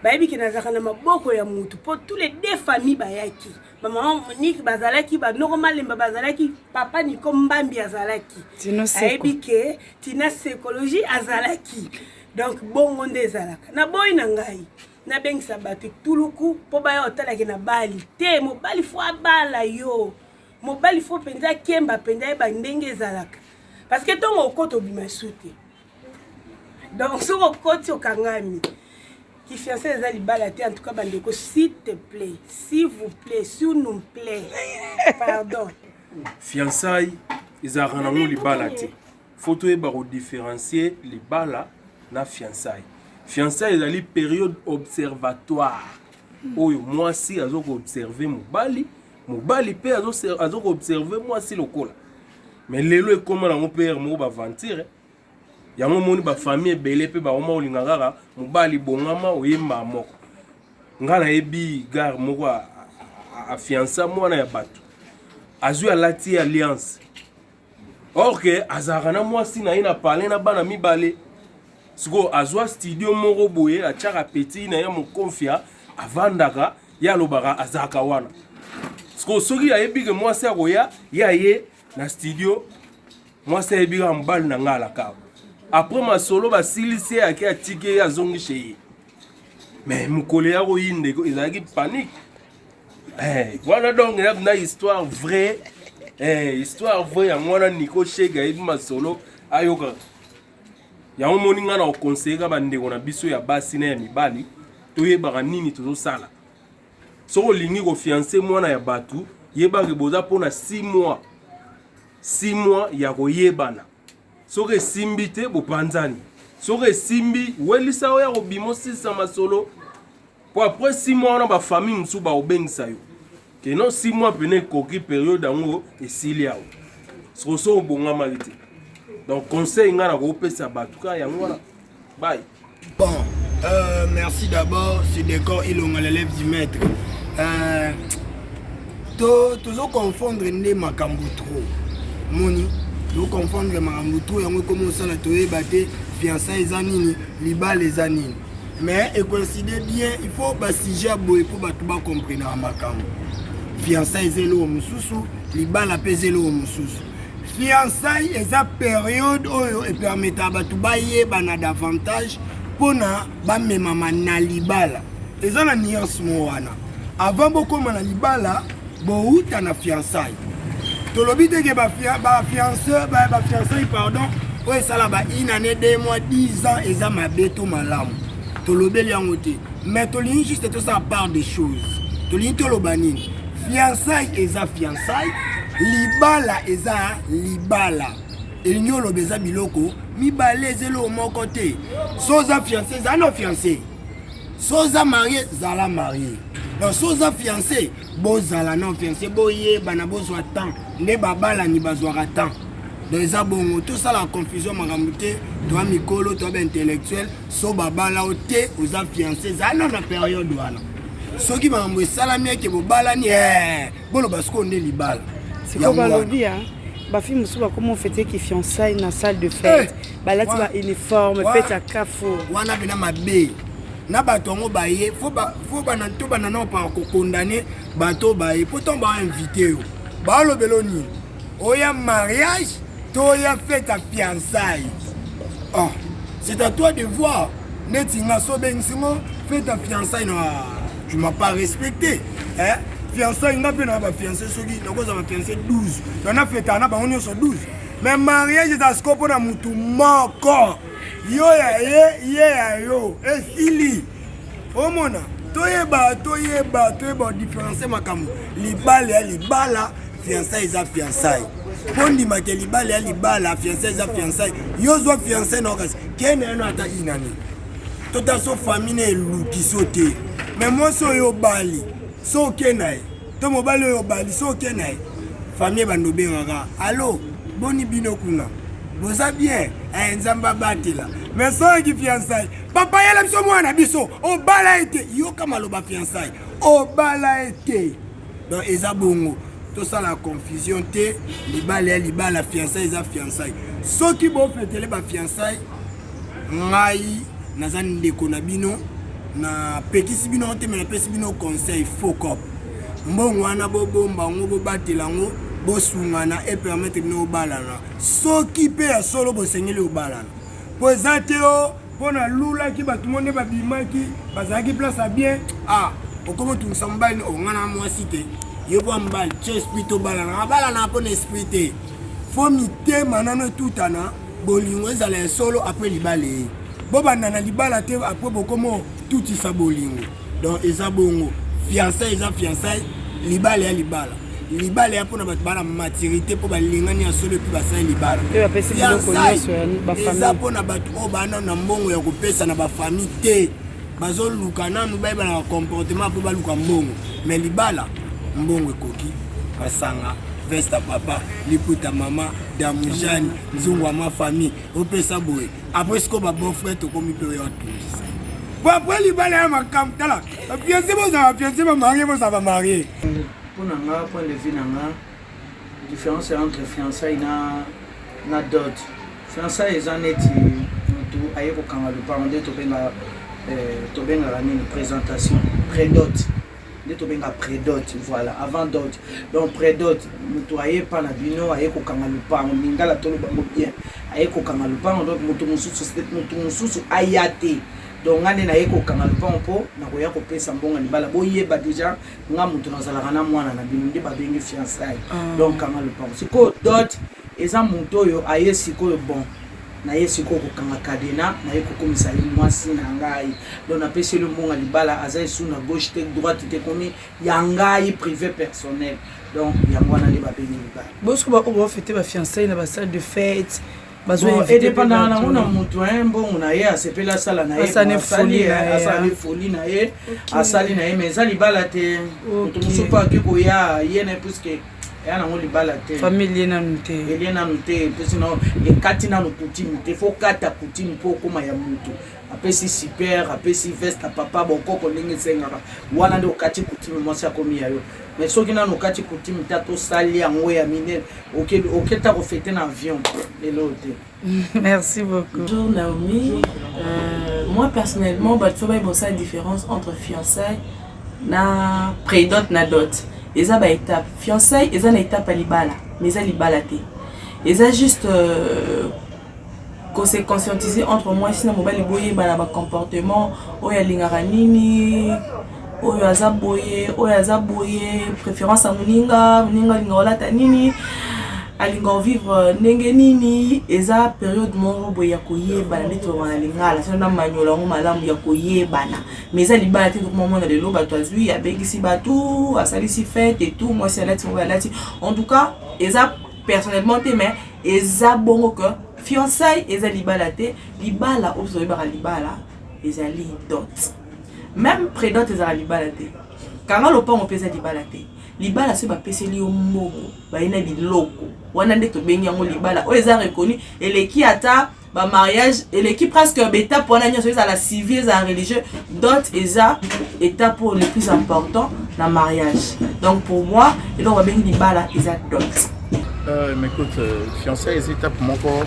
bayebi ke nazaka na maboko ya mutu pour tous les deux familles bayaki maman Monique bazalaki ba normalement bazalaki papa Nico Mbambi azalaki bayebi ke tina psychologie azalaki donc bongo nde ezalaka na boy na ngai na bengisa bato tuluku po baya otalaki na bali te mobali fo abala yo mobali fo penza kemba penza eba ndenge ezalaka parce que ton okoto bima souté donc sur okoti okangami qui fiancé ezali balate en tout cas bandeko s'il te plaît s'il nous plaît pardon fiançailles ezalaka nango libala te faut toyeba kodifferencier libala na fiançailles fiançailles ezali période observatoire oyo mwasi azokoobserve mobali mpe azokoobserve mwasi lokola mais lelo ekoma nango père moko bavantire yango moni bafamille ebele mpe baoma olinga kaka mobali bongama oyemba moko nga nayebi gare moko afiança mwana ya bato azwi alati alliance or ke azalaka na mwasi na ye na parle na bana mibale siko azwa studio moko boye atiaka peti na ye mokonfia avandaka ye alobaka azalaka wana siko soki ayebi ke mwasi akoya ye aye na studio mwasi ayebi kaka mobali na nga alaka après masolo basilisi ye ake atiki ye azongishe ye mais mokolo ya koyinde ezalaki panique wana donc na histoire vraie histoire vraie yango wana Nico Shege ayebi masolo ayokaka yango moni nga na okonseyeka bandeko na biso ya basi na ya mibali toyebaka nini tozosala soki olingi kofiance mwana ya bato yebaki boza mpona 6 mois ya koyebana soki esimbi te bopanzani soki esimbi welisa oyo ya kobima osisa masolo po apres 6 mois wana bafamille mosusu baobengisa yo keno 6 mois pene ekoki periode yango esili awo soki obongamaki te donc conseil nga na kopesa bato ka yango wana bye. Bon, merci d'abord, c'est décor ilonga l'élève du maître. Toujours confondre ne makambo trop. Moni, toujours confondre makambo trop yango comme ça la toye baté fiançailles zanini, libal les anini. Mais et considère bien, il faut ba sujet boy pour bato ba comprendre makambo. Fiançailles zelo mususu, libal apezelo mususu. Fiançailles eza période oyo et permettre bato ba yebana davantage pona ba memama na libala. Eza na nuance mo wana. Avant bokoma na libala, bouta na fiançailles. Tolobi teke ba fiançailles pardon, oyo sala ba une année 2 mois 10 ans eza mabeto malamu. Tolobeli yango te. Mais tolini juste tout ça part des choses. Tolini toloba nini? Fiançailles eza fiançailles. Libala eza libala enyolo beza biloko mibale ezelo moko te soza fiancé za no fiancé soza marié zala marié donc soza fiancé bozala no fiancé boye bana bozwa temps nde babala ni bazwaka temps donc eza bongo tout ça la confusion makambo te toi mikolo toi intellectuel so babala o te oza fiancé za no na période wana soki makambo esalami eke bobalani bolo basko nde libala siko balobi bafille mosusu bakoma ofete ki fiançaille na salle de fête balati ba uniforme fête ya kafo wana bina mabe na bato yango baye fo bana to banana pa kokondane bato baye pourtant ba invité yo balobelo nini oya mariage to ya fête à fiançailles. Oh, c'est à toi de voir. Netinga sobengisimo fête à fiançailles non, tu m'as pas respecté. Hein? Fiançailles n'a pas na fiancé soki na cause ma fiancé 12. On a fait na ba on sur 12. Mais mariage est scope na mutu moko. Yo ya yo et sili. O mona toyeba différencier makambo. Libala fiançailles za fiançailles. Pondi make libala fiançailles za fiançailles. Yo zo fiancé no kasi. Kene no ata inani. Tota so famille luki sote. Mais moi so yo bali. So kenai. To mobali yo bali so kenai. Famille bandobe ngaka. Allo, boni bino kuna. Boza bien. Nzamba batela. Mais so ki fiançailles. Papa yela biso mwana biso. O bala ete. Yo kama loba fiançailles. O bala ete. Donc eza bongo. Tout ça la confusion te libala fiançailles za fiançailles. So ki bo fetele ba fiançailles. Ngai nazani ndeko na bino na pekisi bino te na pesi bino conseil focop. Mbongo wana bo bomba ngo bo batela ngo bo sungana et permettre bino balana. So ki pe ya solo bo sengeli o balana. Po zateo pona lula ki batumonde ba bimaki bazaki place à bien. Ah, okomo tu nsambali o ngana mwasi te. Yebo mbali chespito balana po n'esprit. Faut mité manano tutana bolingo ezala solo après libale. Boba nana libala te après bokomo tout isa bolingo. Donc eza bongo fiançailles libala ya libala. Libala ya pona batbala maturité po balingani ya solo pi basai libala. Eza pona batu o bana na mbongo ya kopesa na ba famille te. Bazo luka nanu bayeba na comportement po baluka mbongo. Mais libala mbongo ekoki kasanga vesta papa liputa mama damujani nzungu wa ma famille opesa boye après ce que ba bon frère to komi période tout bon après libala ya makam tala fiancé ba marié bo ça va marier pour nanga point de vue nanga différence entre fiançailles na dot fiançailles eza neti mutu aye ko kanga le parent de to benga nini présentation pré-dot de to benga pré-dot voilà avant dot donc pré-dot mutu aye pa na bino aye ko kanga le parent mingala to bango bien aye ko kanga le parent donc mutu mususu ayate donc ngane na ye ko kanga le parent po na ko ya ko pesa mbonga libala boyeba déjà nga mutu nazalaka na mwana na bino nde babengi fiançailles donc kanga le parent siko dot eza mutu oyo aye siko bon na ye siko ko kanga kadena na ye ko komisa mwasi na ngai donc na pesi le mbonga libala aza sous na gauche te droite te komi ya ngai privé personnel donc yango na le babengi libala bosko ba ko fêter ba fiançailles na ba salle de fête bon, et dépendant na mona mutu mbongo na ye asepela sala na ye asali folie na ye asali na ye mais za libala te mutu musupa ke ko ya ye na puisque ya na ngoli bala te famille na nute eliena nute parce no e katina no kutimi te faut kata kutimi po koma ya mutu apesi super apesi veste papa bokoko ndenge sengaka wana ndo kati kutimi mwasi akomi ya yo mais soki na no kati kutimi tato sali yango ya minene OK ta refléter na avion elote. Merci beaucoup. Bonjour Naomi. Moi personnellement bah tu vois bon ça différence entre fiançailles na pré-dot na dot. Eza ba étape fiançailles eza na étape à libala mais eza libala te eza juste qu'on s'est conscientisé entre moi ici na mobile boye bana ba comportement oya lingara nini oyo aza boye préférence à moninga lingola ta nini alinga vivre ndenge nini eza période moko boye ya koyebana neti bana lingala sino na manyola ngo malamu ya koyebana mais eza libala te tout moment na lelo bato azui abengisi bato asalisi fête et tout moi c'est lati en tout cas eza personnellement te mais eza bongo que fiançailles eza libala te libala ozo ba libala eza li dot même pré-dot eza libala te kanga lopango pesa libala te libala se ba peseli yo mbongo ba ina biloko wana nde to bengi yango libala o eza reconnu eleki ata ba mariage eleki presque étape wana nyoso eza la civile eza religieux dot eza étape le plus important na mariage donc pour moi et donc ba bengi libala eza dot Mais écoute, fiancé, c'est étape mon corps.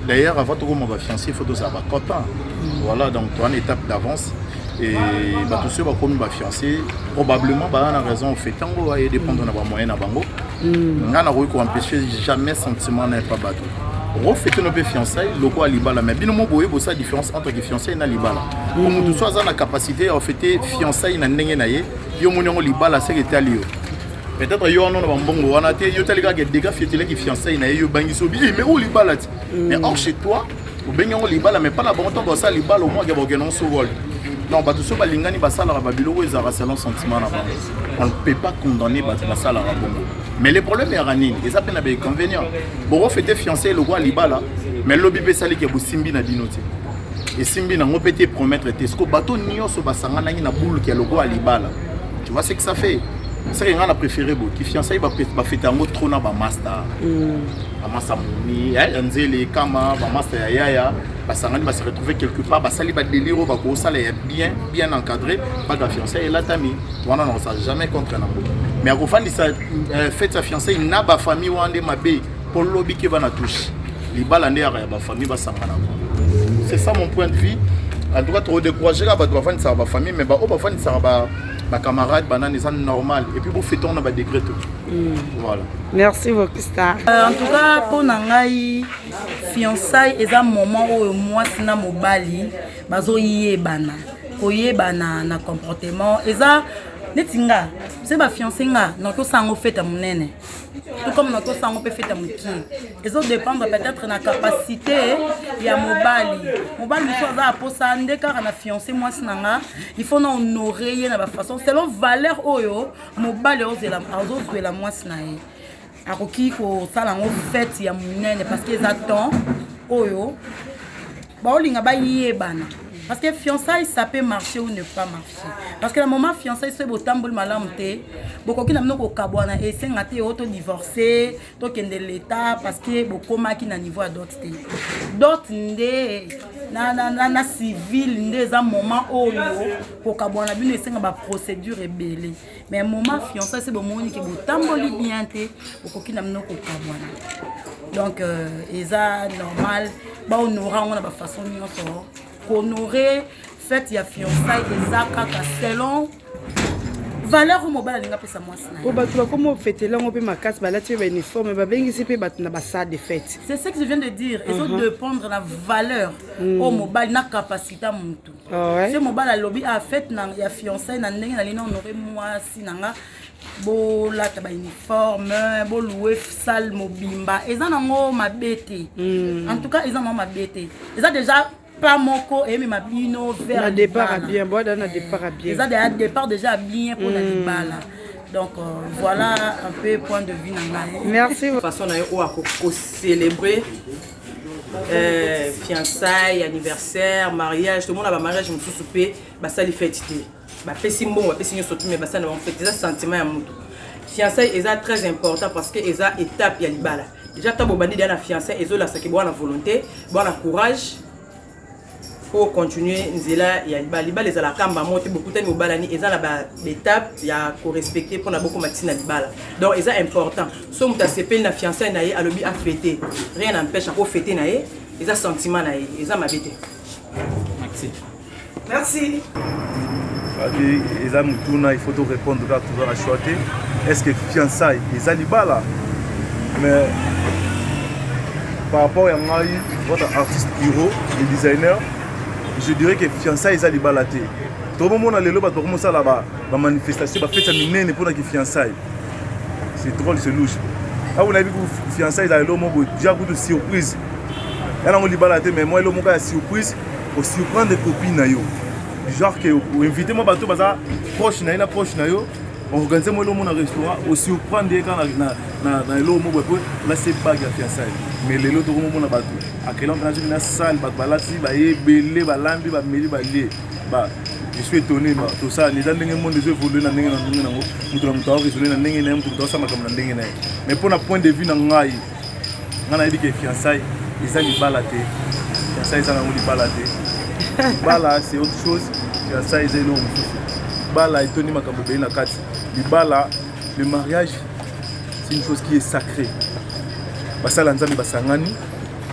D'ailleurs, avant tout, on va fiancé, il faut tous avoir content. Voilà, donc tu as une étape d'avance. Et tous ceux qui ont fiancé, probablement, on a raison, on fait tant, on va dépendre de nos moyens. On a empêché jamais sentiment n'est pas battu. On fait nos fiançailles, le quoi libala, mais bien au moins, il y a différence entre les fiançailles et les libala. Comme tout soit la capacité à faire fiançailles dans les naïe, il y a un libala, c'est que tu as lieu. Peut-être qu'il y a un bon on a des gars qui fiancés, mais où libala? Mais or chez toi, ou bien on libala, mais pas la bonne temps pour ça, libala au moins qu'il y a un sol. Non, parce que ce balingani basala rababilo ils ont un sentiment là-bas. On ne peut pas condamner basala rabongo. Mais le problème est ranine, ils appellent avec inconvénient. Bon, on fait des fiancés le roi libala, mais le bébé sali qui a simbi na dinoti. Et simbi na peut te promettre ce que bateau nio so basanga na boule qui a le roi libala. Tu vois ce que ça fait? C'est que j'ai préféré qui fiancé va faire un autre trône à master. Master Mouni, Nzele, Kama, master Yaya, Basangani va se retrouver quelque part, Basali va délire, va est bien encadré, pas de fiancé et la tami. Voilà, non, ça jamais contre un amour. Mais à Rofan, il fait sa fiancée, il n'a pas famille ou un des mabé pour le lobby qui va na touche. Les balandés à la famille va s'angana. C'est ça mon point de vue. En tout cas, trop découragé là, bah ça va famille, mais bah au bafan ça va. Ma camarade, banane, c'est normal. Et puis, vous faites un décret. Voilà. Merci beaucoup, Star. En tout cas, pour Nangaï, fiançailles, c'est un moment où moi, c'est un mobali, bazo yé bana, koyé bana na comportement. Et ça, netinga, c'est ma fiancée nga, n'ako sango fait à mon nene. Tout comme n'ako sango peut fait à mon qui. Et ça dépend peut-être de la capacité, il y a mobali. Mobali, il faut avoir pour ça, dès qu'on a fiancé moi sinanga, il faut honorer de la façon. Selon valeur oyo, mobali ose la moi sinae. Akoki ko sala ngo fait il y a mon nene parce qu'ils attendent oyo. Ba olinga ba yé bana. Parce que fiançailles, ça peut marcher ou ne pas marcher. Parce que le moment fiançailles, c'est beau tambour malamté. Beaucoup qui n'ont pas kabouana et c'est un auto divorcé, donc il y a de l'état parce que beaucoup qui n'a niveau à d'autres. D'autres na civil des un moment où pour kabouana bien c'est une procédure ébélée. Mais un moment fiançailles c'est bon monde qui beau tambour bien té, beaucoup qui n'a pas kabouana. Donc ça normal, bah on aura on a pas façon de honorer fait il y a fiançailles des actes selon valeur mobile linga pesa moi sna. Ko batula comme fêter là on peut ma casse balati ba uniforme ba bengi sipe batuna ba salle de fête. C'est ce que je viens de dire, il faut dépendre la valeur au mobile na capacité muntu. Ce mobile a lobby a fait na ya fiançailles na ndenge na lina honorer moi sinanga bo la ta ba uniforme bo louer salle mobimba eza nango mabete. En tout cas ils en ont mabete. Ils ont déjà pas moko et ma bino vers le départ à bien bois dans le départ à bien. Ils ont déjà départ déjà bien pour la libala. Donc voilà un peu point de vue nangaye. Merci. Façon na yo ko célébrer fiançailles, anniversaire, mariage, tout le monde a un mariage musu soupé, ba sali fête té. Ba pesi mbongo, ba pesi nyoso mais ba ça na fête déjà sentiment ya mutu. Fiançailles est très important parce que eza étape ya libala. Déjà ta bobandi dans la fiançailles ezo la saki bo na volonté, bo na courage. Pour continuer nzela ya libala les ala kamba monte beaucoup de mobala ni eza la étape ya ko respecter pour na beaucoup matina libala donc eza important so muta sepel na fiançailles na ye alobi a fêter rien n'empêche à ko fêter na ye eza sentiment na ye eza mabete. Merci. Eza mutuna il faut te répondre là toujours à choisir est-ce que fiançailles eza libala mais par rapport à votre artiste hero et designer je dirais que fiançailles est libalaté. Tout le monde a le droit de faire la manifestation, de faire une pour les fiançailles. C'est drôle, c'est louche. Ah, vous avez vu que fiançailles est déjà beaucoup de surprise. Elle a libalaté, mais moi, il y a une surprise pour surprendre des copines. Du genre que vous invitez moi bateau proche on organise moi le monde au restaurant au surprendre quand na le mot là c'est pas la fiançailles mais les autres monde bateau à quel endroit dans la salle balati ba ebele ba lambi ba meli ba lié ba je suis étonné ba tout ça les gens ndenge monde les évoluer na ndenge na ngo mutu na mutu résoudre na ndenge na mutu ça makam na ndenge na mais pour un point de vue na ngai ngana dit que fiançailles ils ont libalaté fiançailles ça na libalaté bala c'est autre chose fiançailles c'est l'homme bala etoni makambo be na kati libala le mariage c'est une chose qui est sacrée basala nzambe basangani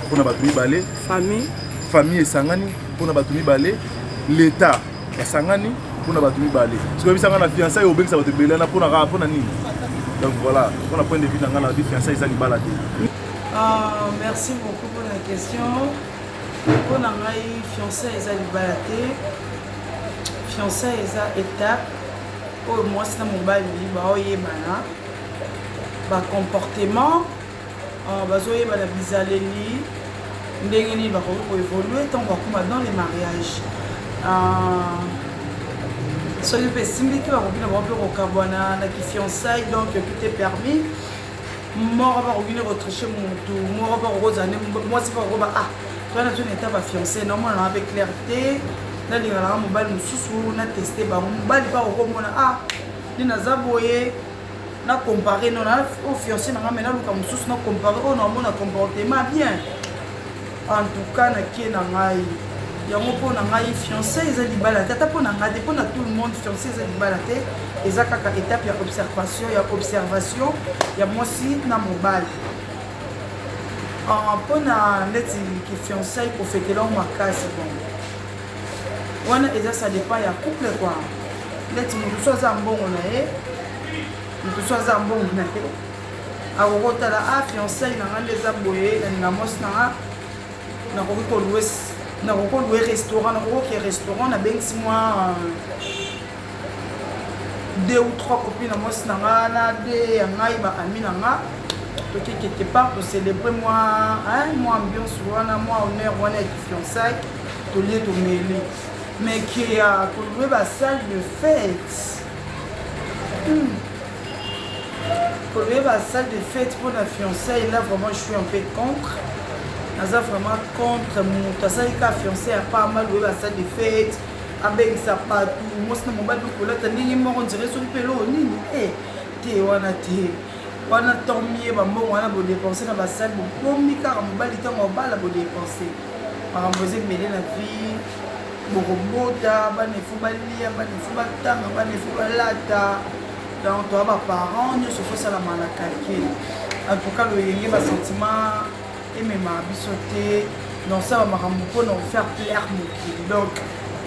mpona bato mibale famille esangani mpona bato mibale l'état basangani mpona bato mibale soki obisanga na fiançaille obengisa bato ebele na mpona nini donc voilà mpona point de vue na ngai na bi fiançaille eza libala te. Merci beaucoup pour la question. Mpona ngai fiançaille eza libala te, fiançaille eza étape oyo mwasi na mobali baoyebana bacomportement bazoyebana bizaleli ndenge nini bakoki koévolue ntango bakoma dans les mariages. Soki mpe esimbiki bakoki na bango mpe kokabwana na kifiançaille donc tout est permis moko bakoki na kotriche motu moko bakokozane mwasi bakokoba toana tona eta bafiancé naomonana mpe clarté nalinganaka mobali mosusu nateste bango mobali mpa kokomona nini naza boye nacompare nona o fiancé nanga me naluka mosusu nacompare oyo naomona comportement bien en tout cas nakie na ngai yango mpo na ngai fiancé eza libala te ata mpo na ngai te mpo na tout le monde fiancé eza libala te eza kaka étape ya observation ya mwasi na mobali. Mpo na ndeti ki fiancé kofetela o makasi bon wana eza ça dépend ya couple kwa ndeti motu so aza mbongo na ye akokotala fiancé nanga nde eza boye naninga mwasi nanga nakoki kolue restaurant nakokoki restaurant nabengisi mwa 2 ou 3 copines na mwasi nanga na de ya ngai baami nanga toki quelque part tocélébrer mwa ambiance wana mwa honneur wana ya kifiançaille tolie tomeli mais ke ya kolue basalle de fête kolue basalle de fête pour la fiançaille là vraiment je suis un peu contre. Naza vraiment contre moto asali ka fiancé ya pas mal loye basale de fête abengisa patu mwasi na mobali kolata ndenge moko ndire soki mpe loo nini te wana tomie bambongo wana bodepense na basale bobomi kaka mobali ntango obala bodepense makambo eza ebele na vie bokobota banefu balia banefu batanga banefu balata donc toa baparent nyonso fosalama na calcul en tout cas loyenge basentiment emema biso te donc ça bamakambo mpona kofaire plaire mokili donc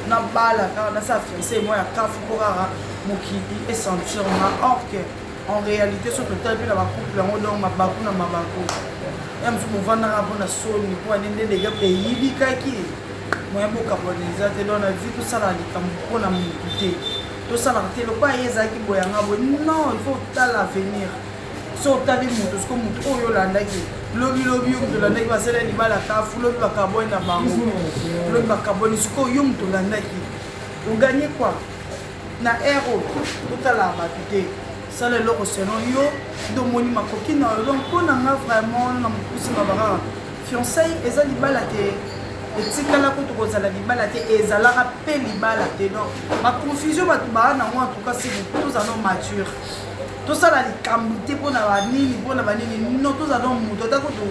nabala kaka nasala fiancé moi ya kafu mpo kaka mokili esentir nga or que en réalité so totali mpe na bacouple yango donc mabaku na mabaku ya mosu movandaka mpona soni mpo ane nde dega eyibikaki moya bokabwana eza te donc na vie tosala likambo mpona motu te tosalaka te lokwa ye ezalaki boyanga boye non il faut otala avenir so otali moto siko motu oyo olandaki lobi yo moto olandaki basala libala kafu lobi bakaboni na bango lobi bakaboni siko yo moto olandaki oganye kwa na ero totala bato te sala eloko selon yo domoni makoki na yo donc mpo na nga vraiment na mokusinga bakaka fiançaille eza libala te etikalaka tokozala libala te ezalaka mpe libala te donc baconfusion bato baa nango en tout cas si tozala mature tosala likambo te mpona banini non tozala moto ata koto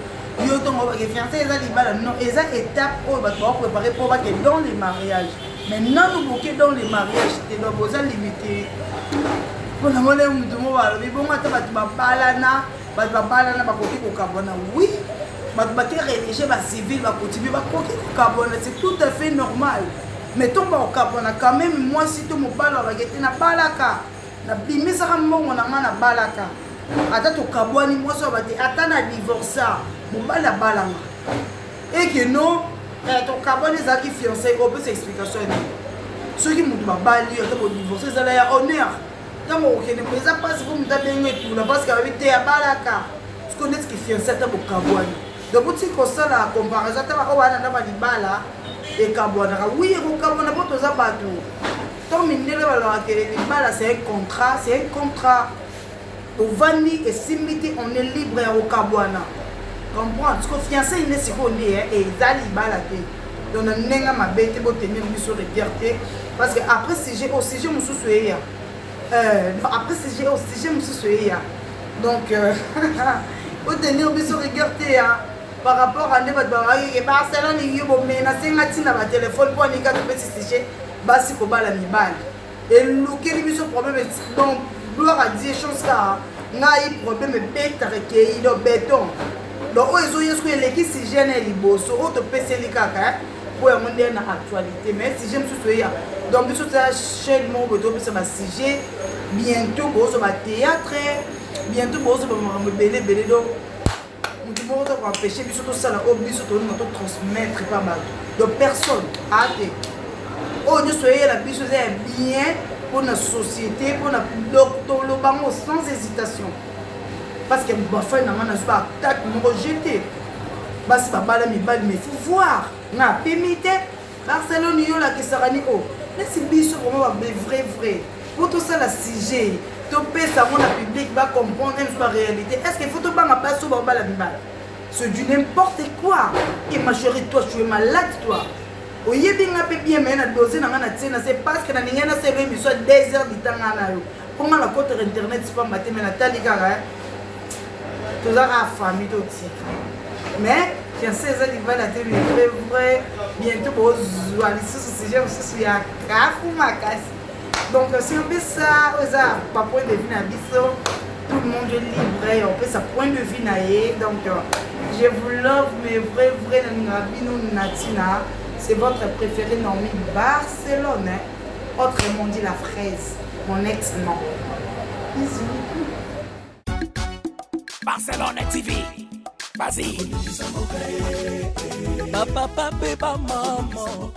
yo ntongo bake fiancé eza libala non eza étape oyo bato bakoprépare mpo bake dans les mariages mais nanu boke dans les mariages te donc boza limité mpona mone moto mo balobi bongo ata bato babalana bakoki kokabwana oui bato bake rédige bacivile bakontinue bakoki kokabwana c'est tout à fait normal mais ntongo bakokabwana quand même mwasi to mobali babake te nabalaka nabimisaka mbongo na nga nabalaka ata tokabwani mwasi oyo bate ata na divorça mobali abalanga eke non tokabwani ezalaki fiancé opesa explication nini soki moto babali ata bodivorce ezala ya honneur ntango okende mo eza mpasi po moto abenge etula parceke babi te abalaka siko ndetiki fiancé ata bokabwani donc oti kosala comparaison ata oyo wana nda balibala ekabwanaka wi ekokabwana po toza bato tant mindele balobaka libala c'est un contrat ovandi esimbi te on est libre ya kokabwana comprendre parce que fiancé ine sikoyo nde eza libala te donc na ndenge mabe te botenir biso rigueur te parce que après sujet mosusu eya après sujet mosusu eya donc botenir biso rigueur te par rapport à nde bato babaki barcelone yo bomene nasenga ntina batelefone mpo anika topesi sujet basi kobala mibali elukeli biso problème donc gloire à Dieu chose car ngai problème betaka kei do béton donc oyo ezoya soki eleki sujet na liboso oyo topeseli kaka po yango nde na actualité mais sujet mosusu eya donc biso toza chaîne moko boye topesa basujet bientôt bozwa bathéâtre bientôt bozwa bamakambo ebele donc motu moko tokoempêche biso tosala oyo biso tolinga totransmettre pa bato donc personne ate oyo nyonso eyela biso eza ya bien pour la société, pour la tolobango sans hésitation. Parce que bafay na mana ba attaque mo rejeter. Basi babala mi bal mais faut voir. Na pemite Barcelone yo la kesarani o. Laisse biso vraiment vrai. Pour tout ça la sujet, to pesa mon public va comprendre la réalité. Est-ce qu'il faut to banga baso babala mi bal? C'est du n'importe quoi. Et ma chérie toi tu es malade toi. Oyebi nga pe bien mais na doser na ngana tsena c'est parce que na ningana c'est le mission 2 heures du temps na yo. Comment la côté internet c'est pas matin mais na tali kara. Tous à famille tout mais fiancé ça il va la télé vrai bientôt pour aller sur ce sujet aussi ya kafu makasi. Donc si on fait ça oza pas point de vue na biso tout le monde est libre on fait sa point de vue na ye donc je vous love mais vrai na bino natina. C'est votre préféré Normie Barcelone. Hein? Autrement dit la fraise. Mon ex-nom. Bisous. Barcelone TV. Vas-y. Papa, maman.